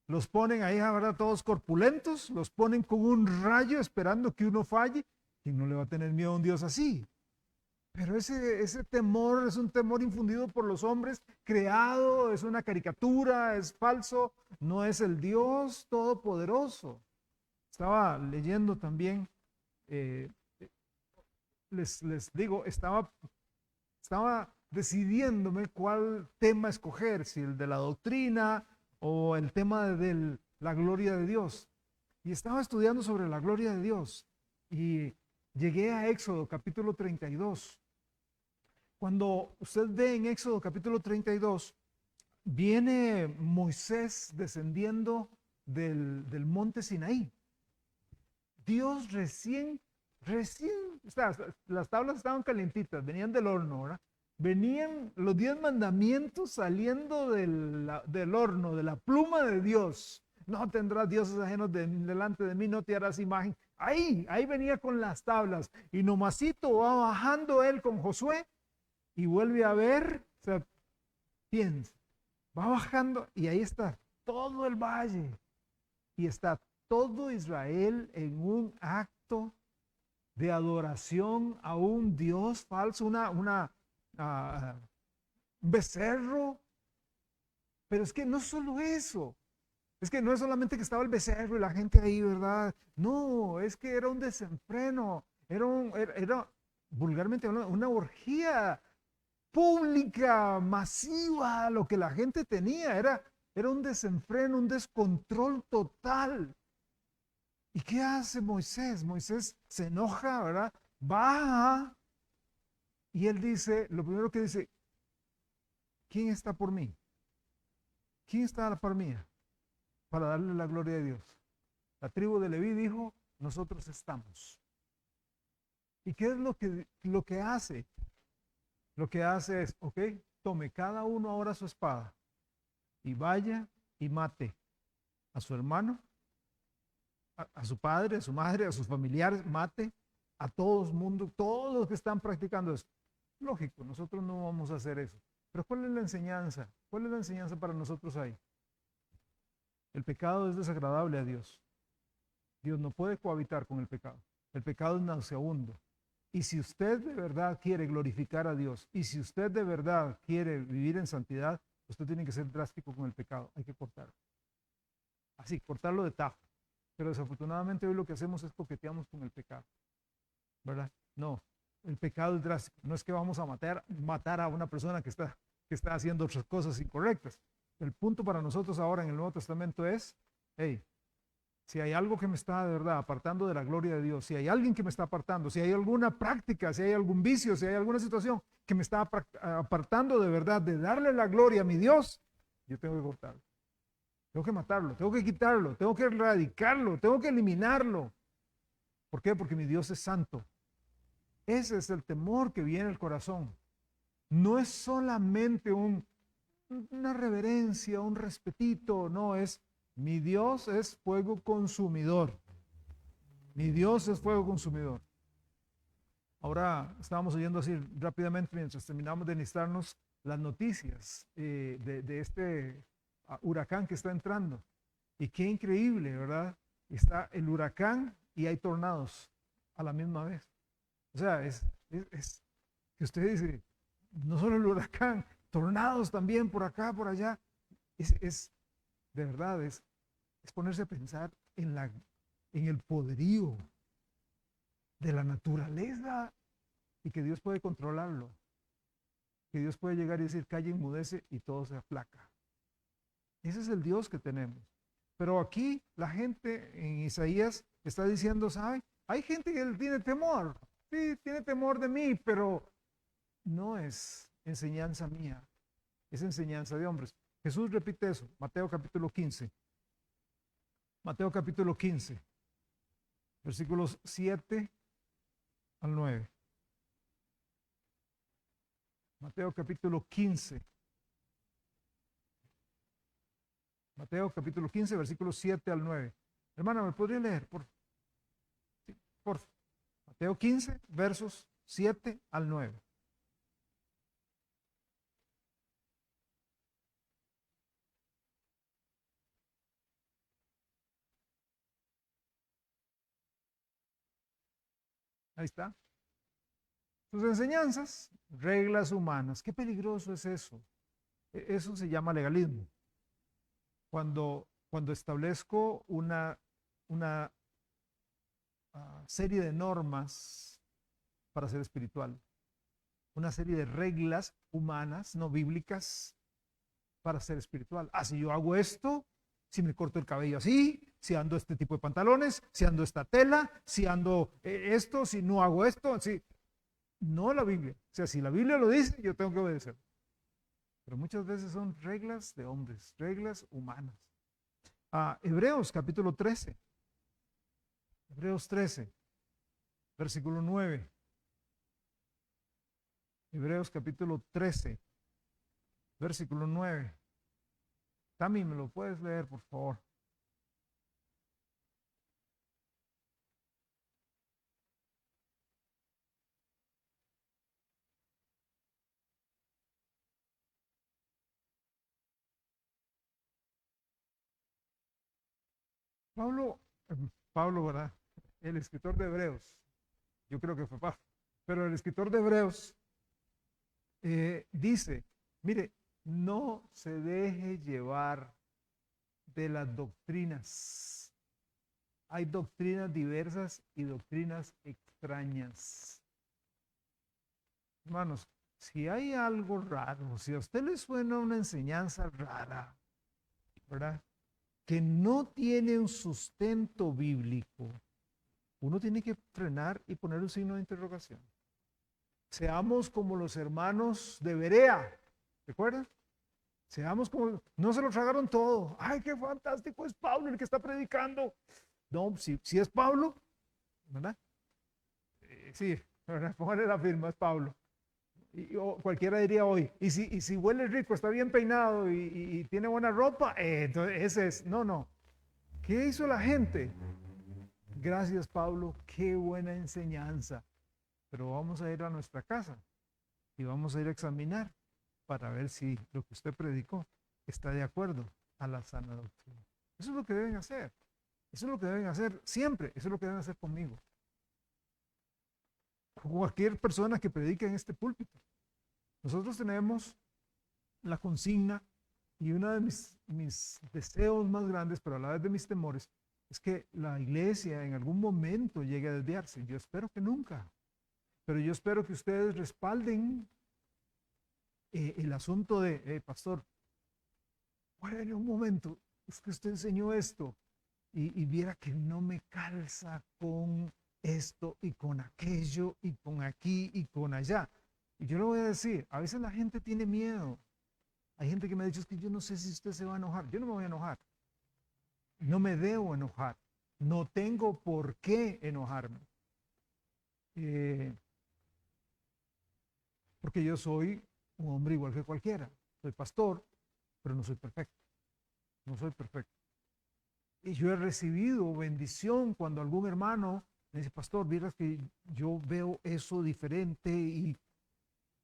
los ponen ahí, ¿verdad? Todos corpulentos, los ponen con un rayo esperando que uno falle. ¿Quién no le va a tener miedo a un Dios así? Pero ese temor es un temor infundido por los hombres, creado, es una caricatura, es falso, no es el Dios todopoderoso. Estaba leyendo también, eh, les digo, estaba decidiéndome cuál tema escoger, si el de la doctrina o el tema de la gloria de Dios. Y estaba estudiando sobre la gloria de Dios y llegué a Éxodo capítulo 32. Cuando usted ve en Éxodo capítulo 32, viene Moisés descendiendo del monte Sinaí. Dios recién, las tablas estaban calientitas, venían del horno, ¿verdad? Venían los 10 mandamientos saliendo del horno, de la pluma de Dios. No tendrás dioses ajenos delante de mí, no te harás imagen. Ahí venía con las tablas. Y nomasito va bajando él con Josué y vuelve a ver, o sea, piensa, va bajando y ahí está todo el valle. Y está todo Israel en un acto de adoración a un Dios falso, un becerro. Pero es que no solo eso, Es que no es solamente que estaba el becerro y la gente ahí, ¿verdad? No, es que era un desenfreno, era vulgarmente hablando, una orgía pública, masiva, lo que la gente tenía, era un desenfreno, un descontrol total. ¿Y qué hace Moisés? Moisés se enoja, ¿verdad? Baja y él dice, lo primero que dice, ¿quién está por mí? ¿Quién está a la par mía? Para darle la gloria a Dios. La tribu de Leví dijo, nosotros estamos. ¿Y qué es lo que hace? Lo que hace es, ok, tome cada uno ahora su espada y vaya y mate a su hermano, a su padre, a su madre, a sus familiares, mate a todos mundo, todos los que están practicando eso. Lógico, nosotros no vamos a hacer eso. Pero ¿cuál es la enseñanza? ¿Cuál es la enseñanza para nosotros ahí? El pecado es desagradable a Dios. Dios no puede cohabitar con el pecado. El pecado es nauseabundo. Y si usted de verdad quiere glorificar a Dios, y si usted de verdad quiere vivir en santidad, usted tiene que ser drástico con el pecado. Hay que cortarlo. Así, cortarlo de tajo. Pero desafortunadamente hoy lo que hacemos es coqueteamos con el pecado. ¿Verdad? No, el pecado es drástico. No es que vamos a matar a una persona que está haciendo otras cosas incorrectas. El punto para nosotros ahora en el Nuevo Testamento es, hey, si hay algo que me está de verdad apartando de la gloria de Dios, si hay alguien que me está apartando, si hay alguna práctica, si hay algún vicio, si hay alguna situación que me está apartando de verdad de darle la gloria a mi Dios, yo tengo que cortarlo. Tengo que matarlo, tengo que quitarlo, tengo que erradicarlo, tengo que eliminarlo. ¿Por qué? Porque mi Dios es santo. Ese es el temor que viene al corazón. No es solamente una reverencia, un respetito, no, es mi Dios es fuego consumidor. Mi Dios es fuego consumidor. Ahora estábamos oyendo así rápidamente mientras terminamos de necesitarnos las noticias de este huracán que está entrando. Y qué increíble, ¿verdad? Está el huracán y hay tornados a la misma vez. O sea, es que usted dice, no solo el huracán, tornados también por acá, por allá. De verdad, es ponerse a pensar en el poderío de la naturaleza y que Dios puede controlarlo. Que Dios puede llegar y decir, calla, enmudece y todo se aplaca. Ese es el Dios que tenemos. Pero aquí la gente en Isaías está diciendo, ¿sabe? Hay gente que tiene temor. Sí, tiene temor de mí, pero no es enseñanza mía. Es enseñanza de hombres. Jesús repite eso. Mateo capítulo 15. Mateo capítulo 15. Versículos 7 al 9. Mateo capítulo 15. Mateo capítulo 15, versículos 7 al 9. Hermana, ¿me podría leer? Sí, por favor. Mateo 15, versos 7 al 9. Ahí está. Sus enseñanzas, reglas humanas. Qué peligroso es eso. Eso se llama legalismo. Cuando establezco una serie de normas para ser espiritual, una serie de reglas humanas, no bíblicas, para ser espiritual. Ah, si yo hago esto, si me corto el cabello así, si ando este tipo de pantalones, si ando esta tela, si ando esto, si no hago esto, si no la Biblia. O sea, si la Biblia lo dice, yo tengo que obedecer. Pero muchas veces son reglas de hombres, reglas humanas. Hebreos capítulo 13. Hebreos 13, versículo 9. Hebreos capítulo 13, versículo 9. Tami, ¿me lo puedes leer, por favor? Pablo, Pablo, ¿verdad? El escritor de Hebreos, yo creo que fue Pablo, pero el escritor de Hebreos dice, mire, no se deje llevar de las doctrinas. Hay doctrinas diversas y doctrinas extrañas. Hermanos, si hay algo raro, si a usted le suena una enseñanza rara, ¿verdad? Que no tiene un sustento bíblico, uno tiene que frenar y poner un signo de interrogación. Seamos como los hermanos de Berea, ¿recuerdan? Seamos como, no se lo tragaron todo. Ay, qué fantástico, es Pablo el que está predicando. No, si es Pablo, ¿verdad? Sí, ¿verdad? Póngale la firma, es Pablo. O cualquiera diría hoy, y si huele rico, está bien peinado y tiene buena ropa, entonces ese es, no. ¿Qué hizo la gente? Gracias, Pablo, qué buena enseñanza. Pero vamos a ir a nuestra casa y vamos a ir a examinar para ver si lo que usted predicó está de acuerdo a la sana doctrina. Eso es lo que deben hacer. Eso es lo que deben hacer siempre. Eso es lo que deben hacer conmigo. Cualquier persona que predique en este púlpito. Nosotros tenemos la consigna y uno de mis deseos más grandes, pero a la vez de mis temores, es que la iglesia en algún momento llegue a desviarse. Yo espero que nunca. Pero yo espero que ustedes respalden el asunto de, pastor, bueno, un momento, es que usted enseñó esto y viera que no me calza con esto y con aquello y con aquí y con allá. Y yo le voy a decir, a veces la gente tiene miedo. Hay gente que me ha dicho, es que yo no sé si usted se va a enojar. Yo no me voy a enojar. No me debo enojar. No tengo por qué enojarme. Porque yo soy un hombre igual que cualquiera. Soy pastor, pero no soy perfecto. No soy perfecto. Y yo he recibido bendición cuando algún hermano me dice, pastor, vieras que yo veo eso diferente y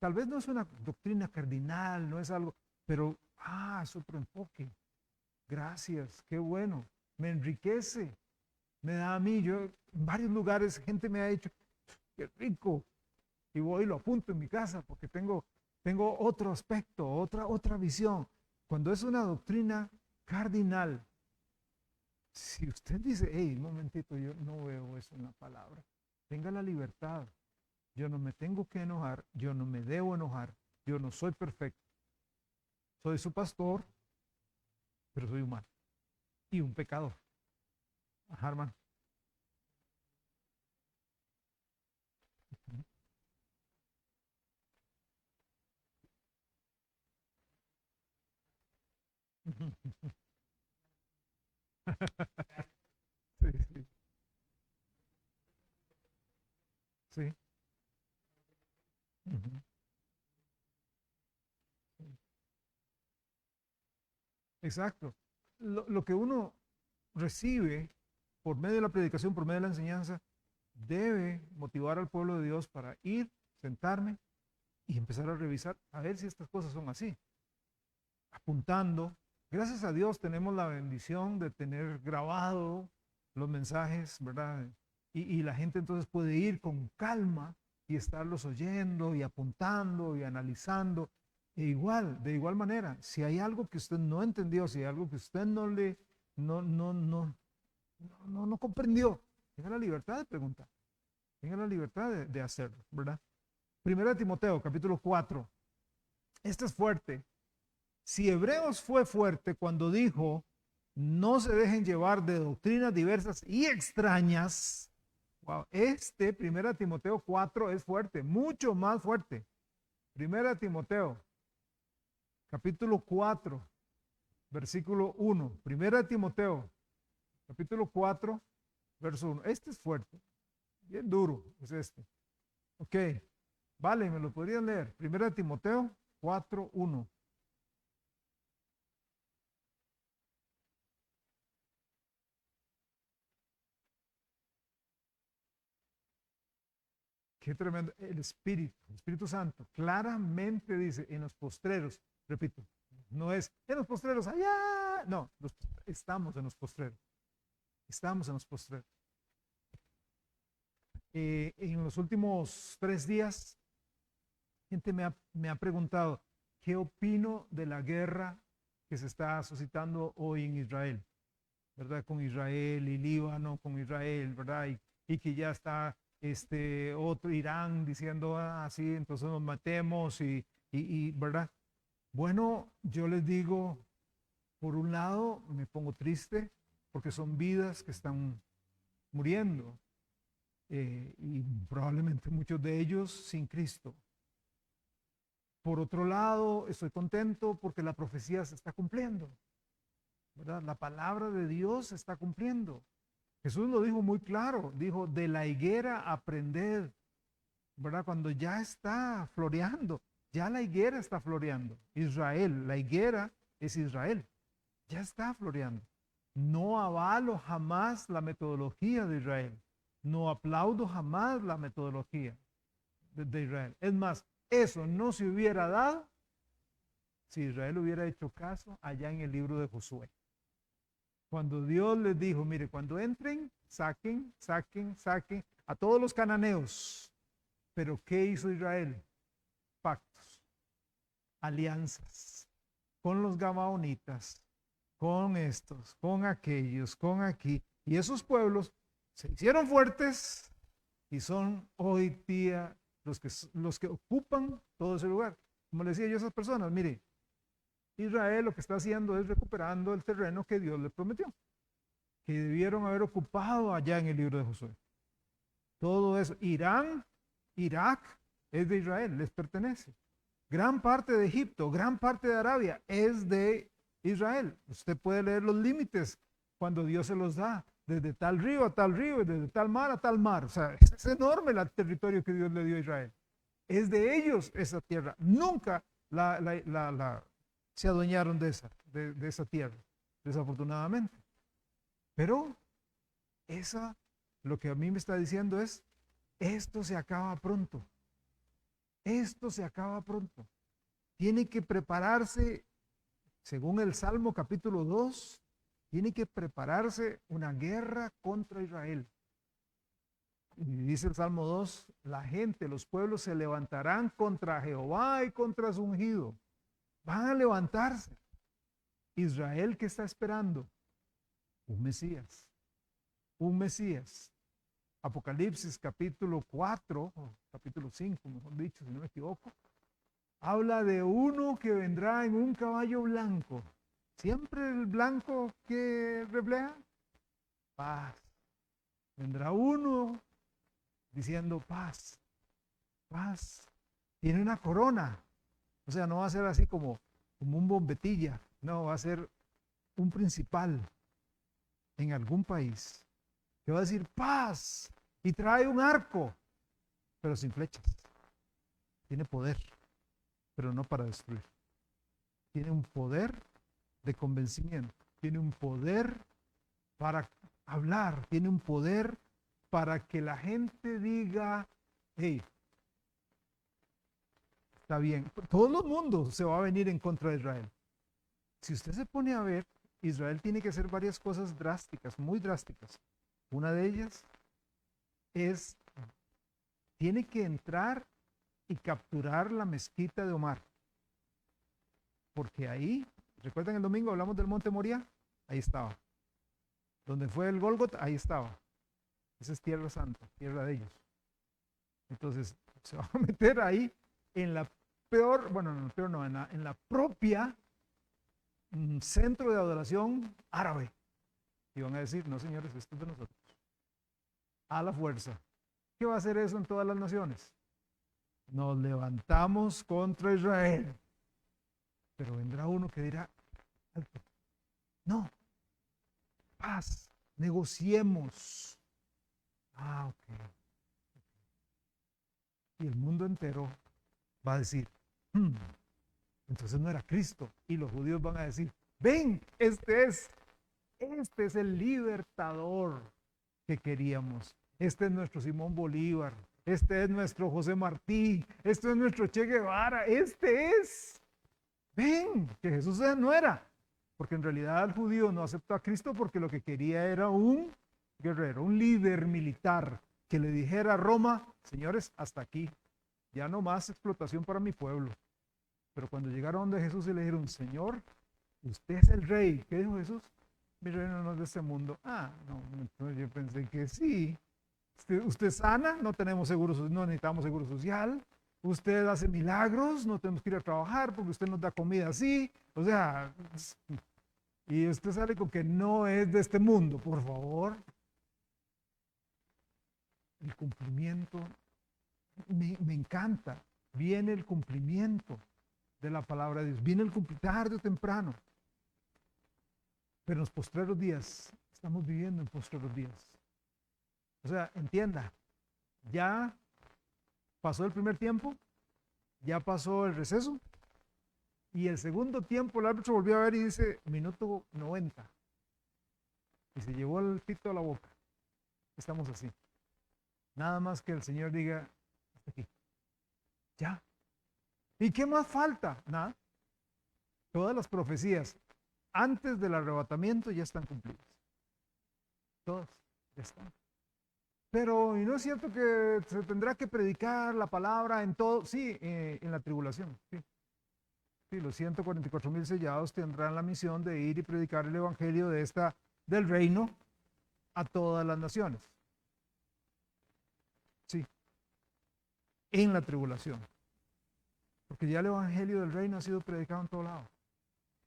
tal vez no es una doctrina cardinal, no es algo, pero, es otro enfoque. Gracias, qué bueno. Me enriquece, me da a mí. Yo en varios lugares gente me ha dicho, qué rico. Y voy y lo apunto en mi casa porque tengo otro aspecto, otra visión. Cuando es una doctrina cardinal, si usted dice, hey, un momentito, yo no veo eso en la palabra, tenga la libertad. Yo no me tengo que enojar, yo no me debo enojar, yo no soy perfecto. Soy su pastor, pero soy humano y un pecador. Ajá, hermano. Sí, sí, sí. Ujú. Exacto. Lo que uno recibe por medio de la predicación, por medio de la enseñanza, debe motivar al pueblo de Dios para ir, sentarme y empezar a revisar a ver si estas cosas son así. Apuntando. Gracias a Dios tenemos la bendición de tener grabado los mensajes, ¿verdad? Y la gente entonces puede ir con calma y estarlos oyendo y apuntando y analizando. De igual manera, si hay algo que usted no entendió, si hay algo que usted no comprendió, tenga la libertad de preguntar, tenga la libertad de hacerlo, ¿verdad? Primera de Timoteo, capítulo 4. Este es fuerte. Si Hebreos fue fuerte cuando dijo, no se dejen llevar de doctrinas diversas y extrañas, wow, Primera Timoteo 4 es fuerte, mucho más fuerte. Primera Timoteo, capítulo 4, versículo 1. Primera Timoteo, capítulo 4, verso 1. Este es fuerte, bien duro es este. Ok, vale, me lo podrían leer. Primera Timoteo 4, 1. Qué tremendo. El Espíritu Santo, claramente dice en los postreros, repito, no es en los postreros allá, no, estamos en los postreros, estamos en los postreros. En los últimos 3 días, gente me ha preguntado, ¿qué opino de la guerra que se está suscitando hoy en Israel, ¿verdad? Con Israel y Líbano, con Israel, ¿verdad? Y que ya está otro Irán diciendo así, entonces nos matemos ¿verdad? Bueno, yo les digo, por un lado me pongo triste porque son vidas que están muriendo y probablemente muchos de ellos sin Cristo. Por otro lado, estoy contento porque la profecía se está cumpliendo, ¿verdad? La palabra de Dios se está cumpliendo. Jesús lo dijo muy claro, dijo, de la higuera aprended, ¿verdad? Cuando ya está floreando, ya la higuera está floreando. Israel, la higuera es Israel, ya está floreando. No avalo jamás la metodología de Israel, no aplaudo jamás la metodología de Israel. Es más, eso no se hubiera dado si Israel hubiera hecho caso allá en el libro de Josué. Cuando Dios les dijo, mire, cuando entren, saquen a todos los cananeos. Pero ¿qué hizo Israel? Pactos, alianzas con los gabaonitas, con estos, con aquellos, con aquí. Y esos pueblos se hicieron fuertes y son hoy día los que ocupan todo ese lugar. Como le decía yo a esas personas, mire, Israel lo que está haciendo es recuperando el terreno que Dios le prometió, que debieron haber ocupado allá en el libro de Josué. Todo eso, Irán, Irak, es de Israel, les pertenece. Gran parte de Egipto, gran parte de Arabia es de Israel. Usted puede leer los límites cuando Dios se los da, desde tal río a tal río, desde tal mar a tal mar. O sea, es enorme el territorio que Dios le dio a Israel. Es de ellos esa tierra. Nunca se adueñaron de esa tierra, desafortunadamente. Pero lo que a mí me está diciendo es, esto se acaba pronto. Esto se acaba pronto. Tiene que prepararse, según el Salmo capítulo 2, tiene que prepararse una guerra contra Israel. Y dice el Salmo 2, la gente, los pueblos se levantarán contra Jehová y contra su ungido. Van a levantarse. Israel, ¿qué está esperando? Un Mesías. Un Mesías. Apocalipsis capítulo 4, capítulo 5, mejor dicho, si no me equivoco, habla de uno que vendrá en un caballo blanco. Siempre el blanco que refleja paz. Vendrá uno diciendo paz, paz. Tiene una corona. O sea, no va a ser así como un bombetilla. No, va a ser un principal en algún país que va a decir paz y trae un arco, pero sin flechas. Tiene poder, pero no para destruir. Tiene un poder de convencimiento, tiene un poder para hablar, tiene un poder para que la gente diga, hey, está bien, todo el mundo se va a venir en contra de Israel. Si usted se pone a ver, Israel tiene que hacer varias cosas drásticas, muy drásticas. Una de ellas es, tiene que entrar y capturar la mezquita de Omar. Porque ahí, ¿recuerdan el domingo hablamos del monte Moría? Ahí estaba. Donde fue el Gólgota, ahí estaba. Esa es tierra santa, tierra de ellos. Entonces, se va a meter ahí en la peor, bueno, en la peor no, en la propia centro de adoración árabe. Y van a decir, no señores, esto es de nosotros. A la fuerza. ¿Qué va a hacer eso en todas las naciones? Nos levantamos contra Israel. Pero vendrá uno que dirá, alto, no, paz, negociemos. Ok. Y el mundo entero va a decir, entonces no era Cristo. Y los judíos van a decir, ven, este es el libertador que queríamos. Este es nuestro Simón Bolívar. Este es nuestro José Martí. Este es nuestro Che Guevara. Este es. Ven, que Jesús no era. Porque en realidad el judío no aceptó a Cristo porque lo que quería era un guerrero, un líder militar que le dijera a Roma, señores, hasta aquí. Ya no más explotación para mi pueblo. Pero cuando llegaron donde Jesús y le dijeron, Señor, Usted es el rey. ¿Qué dijo Jesús? Mi reino no es de este mundo. Ah, no, entonces yo pensé que sí. Usted sana, no tenemos seguro, no necesitamos seguro social. Usted hace milagros, no tenemos que ir a trabajar porque usted nos da comida así. O sea, y usted sale con que no es de este mundo, por favor. El cumplimiento me encanta. Viene el cumplimiento de la palabra de Dios. Viene el cumplimiento tarde o temprano. Pero en los postreros días, estamos viviendo en postreros días. O sea, entienda, ya pasó el primer tiempo, ya pasó el receso, y el segundo tiempo el árbitro volvió a ver y dice, minuto 90. Y se llevó el pito a la boca. Estamos así. Nada más que el Señor diga, hasta aquí. Ya. ¿Y qué más falta? Nada. Todas las profecías antes del arrebatamiento ya están cumplidas. Todas ya están. Pero, ¿y no es cierto que se tendrá que predicar la palabra en todo? Sí, en la tribulación. Sí. Sí, los 144,000 sellados tendrán la misión de ir y predicar el evangelio del reino a todas las naciones. Sí, en la tribulación. Porque ya el evangelio del reino ha sido predicado en todo lado.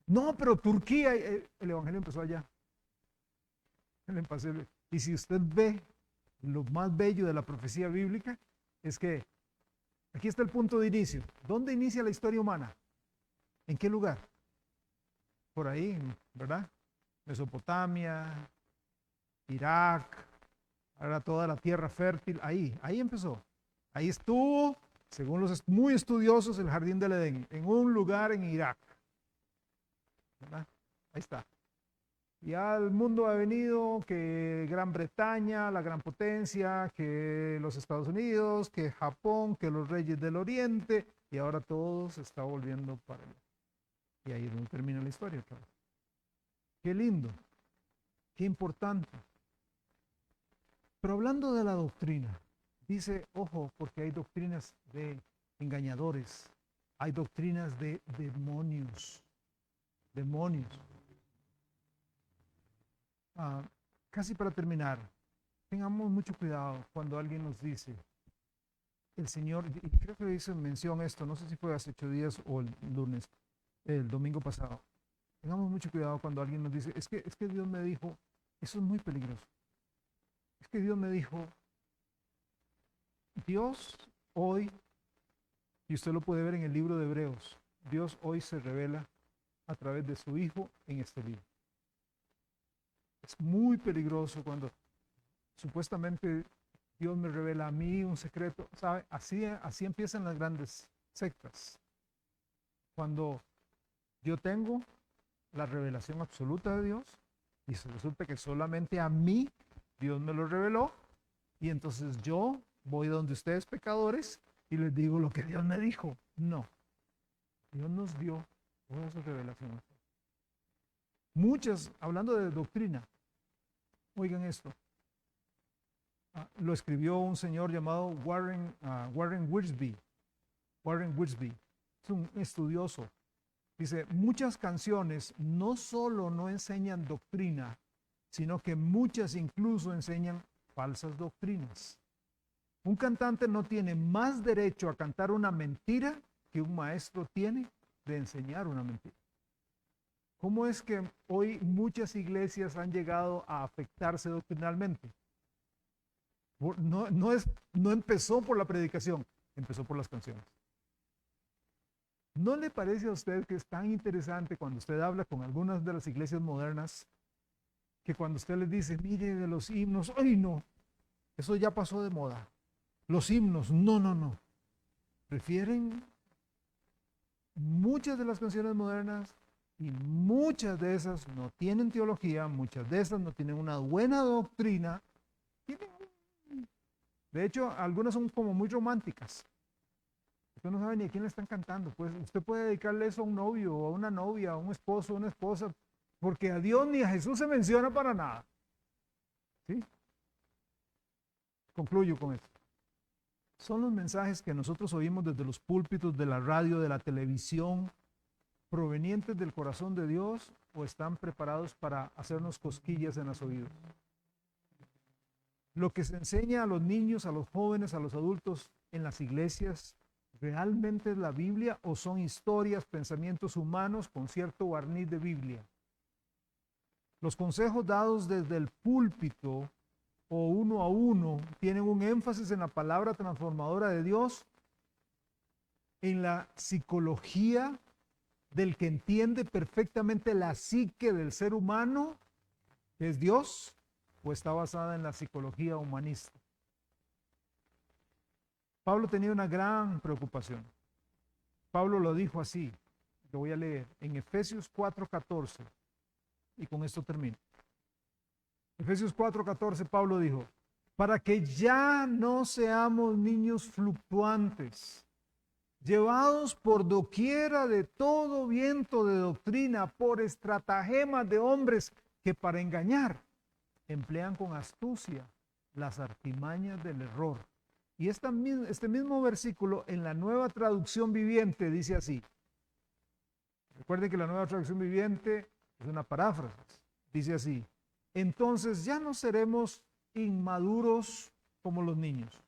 No, pero Turquía, el evangelio empezó allá. Y si usted ve lo más bello de la profecía bíblica, es que aquí está el punto de inicio. ¿Dónde inicia la historia humana? ¿En qué lugar? Por ahí, ¿verdad? Mesopotamia, Irak, ahora toda la tierra fértil, ahí empezó. Ahí estuvo, según los muy estudiosos, el jardín del Edén, en un lugar en Irak. ¿Verdad? Ahí está. Ya el mundo ha venido, que Gran Bretaña, la gran potencia, que los Estados Unidos, que Japón, que los reyes del Oriente, y ahora todo se está volviendo para allá. Y ahí es donde termina la historia otra vez. Qué lindo, qué importante. Pero hablando de la doctrina, dice, ojo, porque hay doctrinas de engañadores, hay doctrinas de demonios, demonios. Casi para terminar, tengamos mucho cuidado cuando alguien nos dice, el Señor, y creo que hice mención esto, no sé si fue hace 8 días o el lunes, el domingo pasado. Tengamos mucho cuidado cuando alguien nos dice, es que Dios me dijo, eso es muy peligroso. Es que Dios me dijo, Dios hoy, y usted lo puede ver en el libro de Hebreos, Dios hoy se revela a través de su Hijo en este libro. Es muy peligroso cuando supuestamente Dios me revela a mí un secreto, ¿sabe? Así empiezan las grandes sectas. Cuando yo tengo la revelación absoluta de Dios y resulta que solamente a mí Dios me lo reveló y entonces yo voy donde ustedes pecadores y les digo lo que Dios me dijo. No, Dios nos dio toda su revelación. Muchas, hablando de doctrina, oigan esto. Lo escribió un señor llamado Warren Wiersbe. Warren Wiersbe es un estudioso. Dice, muchas canciones no solo no enseñan doctrina, sino que muchas incluso enseñan falsas doctrinas. Un cantante no tiene más derecho a cantar una mentira que un maestro tiene de enseñar una mentira. ¿Cómo es que hoy muchas iglesias han llegado a afectarse doctrinalmente? No empezó por la predicación, empezó por las canciones. ¿No le parece a usted que es tan interesante cuando usted habla con algunas de las iglesias modernas que cuando usted les dice, mire de los himnos, ¡ay no! Eso ya pasó de moda. Los himnos, no. Prefieren muchas de las canciones modernas y muchas de esas no tienen teología, muchas de esas no tienen una buena doctrina. De hecho, algunas son como muy románticas. Usted no sabe ni a quién le están cantando. Pues usted puede dedicarle eso a un novio, o a una novia, a un esposo, a una esposa, porque a Dios ni a Jesús se menciona para nada. ¿Sí? Concluyo con esto. Son los mensajes que nosotros oímos desde los púlpitos de la radio, de la televisión, provenientes del corazón de Dios o están preparados para hacernos cosquillas en los oídos? Lo que se enseña a los niños, a los jóvenes, a los adultos en las iglesias, ¿realmente es la Biblia o son historias, pensamientos humanos con cierto barniz de Biblia? Los consejos dados desde el púlpito o uno a uno tienen un énfasis en la palabra transformadora de Dios, en la psicología del que entiende perfectamente la psique del ser humano, que es Dios, o está basada en la psicología humanista. Pablo tenía una gran preocupación. Pablo lo dijo así, lo voy a leer, en Efesios 4:14, y con esto termino. Efesios 4:14, Pablo dijo, para que ya no seamos niños fluctuantes, llevados por doquiera de todo viento de doctrina, por estratagemas de hombres que para engañar emplean con astucia las artimañas del error. Y este mismo versículo en la Nueva Traducción Viviente dice así. Recuerden que la Nueva Traducción Viviente es una paráfrasis. Dice así, entonces ya no seremos inmaduros como los niños.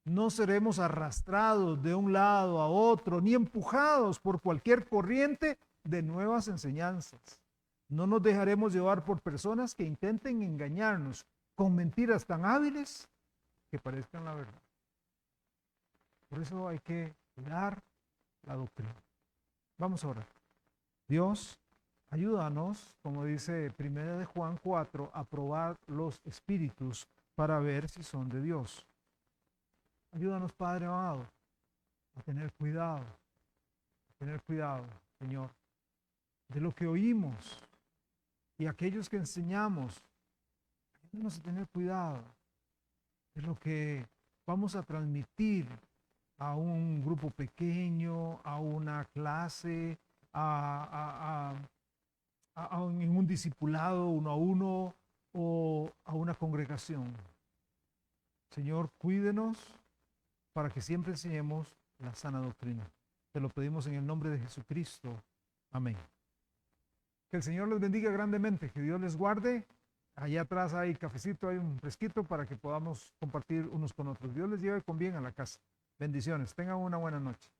No seremos arrastrados de un lado a otro, ni empujados por cualquier corriente de nuevas enseñanzas. No nos dejaremos llevar por personas que intenten engañarnos con mentiras tan hábiles que parezcan la verdad. Por eso hay que cuidar la doctrina. Vamos a orar. Dios, ayúdanos, como dice 1 de Juan 4, a probar los espíritus para ver si son de Dios. Ayúdanos, Padre amado, a tener cuidado, Señor, de lo que oímos y aquellos que enseñamos. Ayúdanos a tener cuidado de lo que vamos a transmitir a un grupo pequeño, a una clase, en un discipulado uno a uno o a una congregación. Señor, cuídenos para que siempre enseñemos la sana doctrina. Te lo pedimos en el nombre de Jesucristo. Amén. Que el Señor les bendiga grandemente, que Dios les guarde. Allá atrás hay cafecito, hay un fresquito para que podamos compartir unos con otros. Dios les lleve con bien a la casa. Bendiciones. Tengan una buena noche.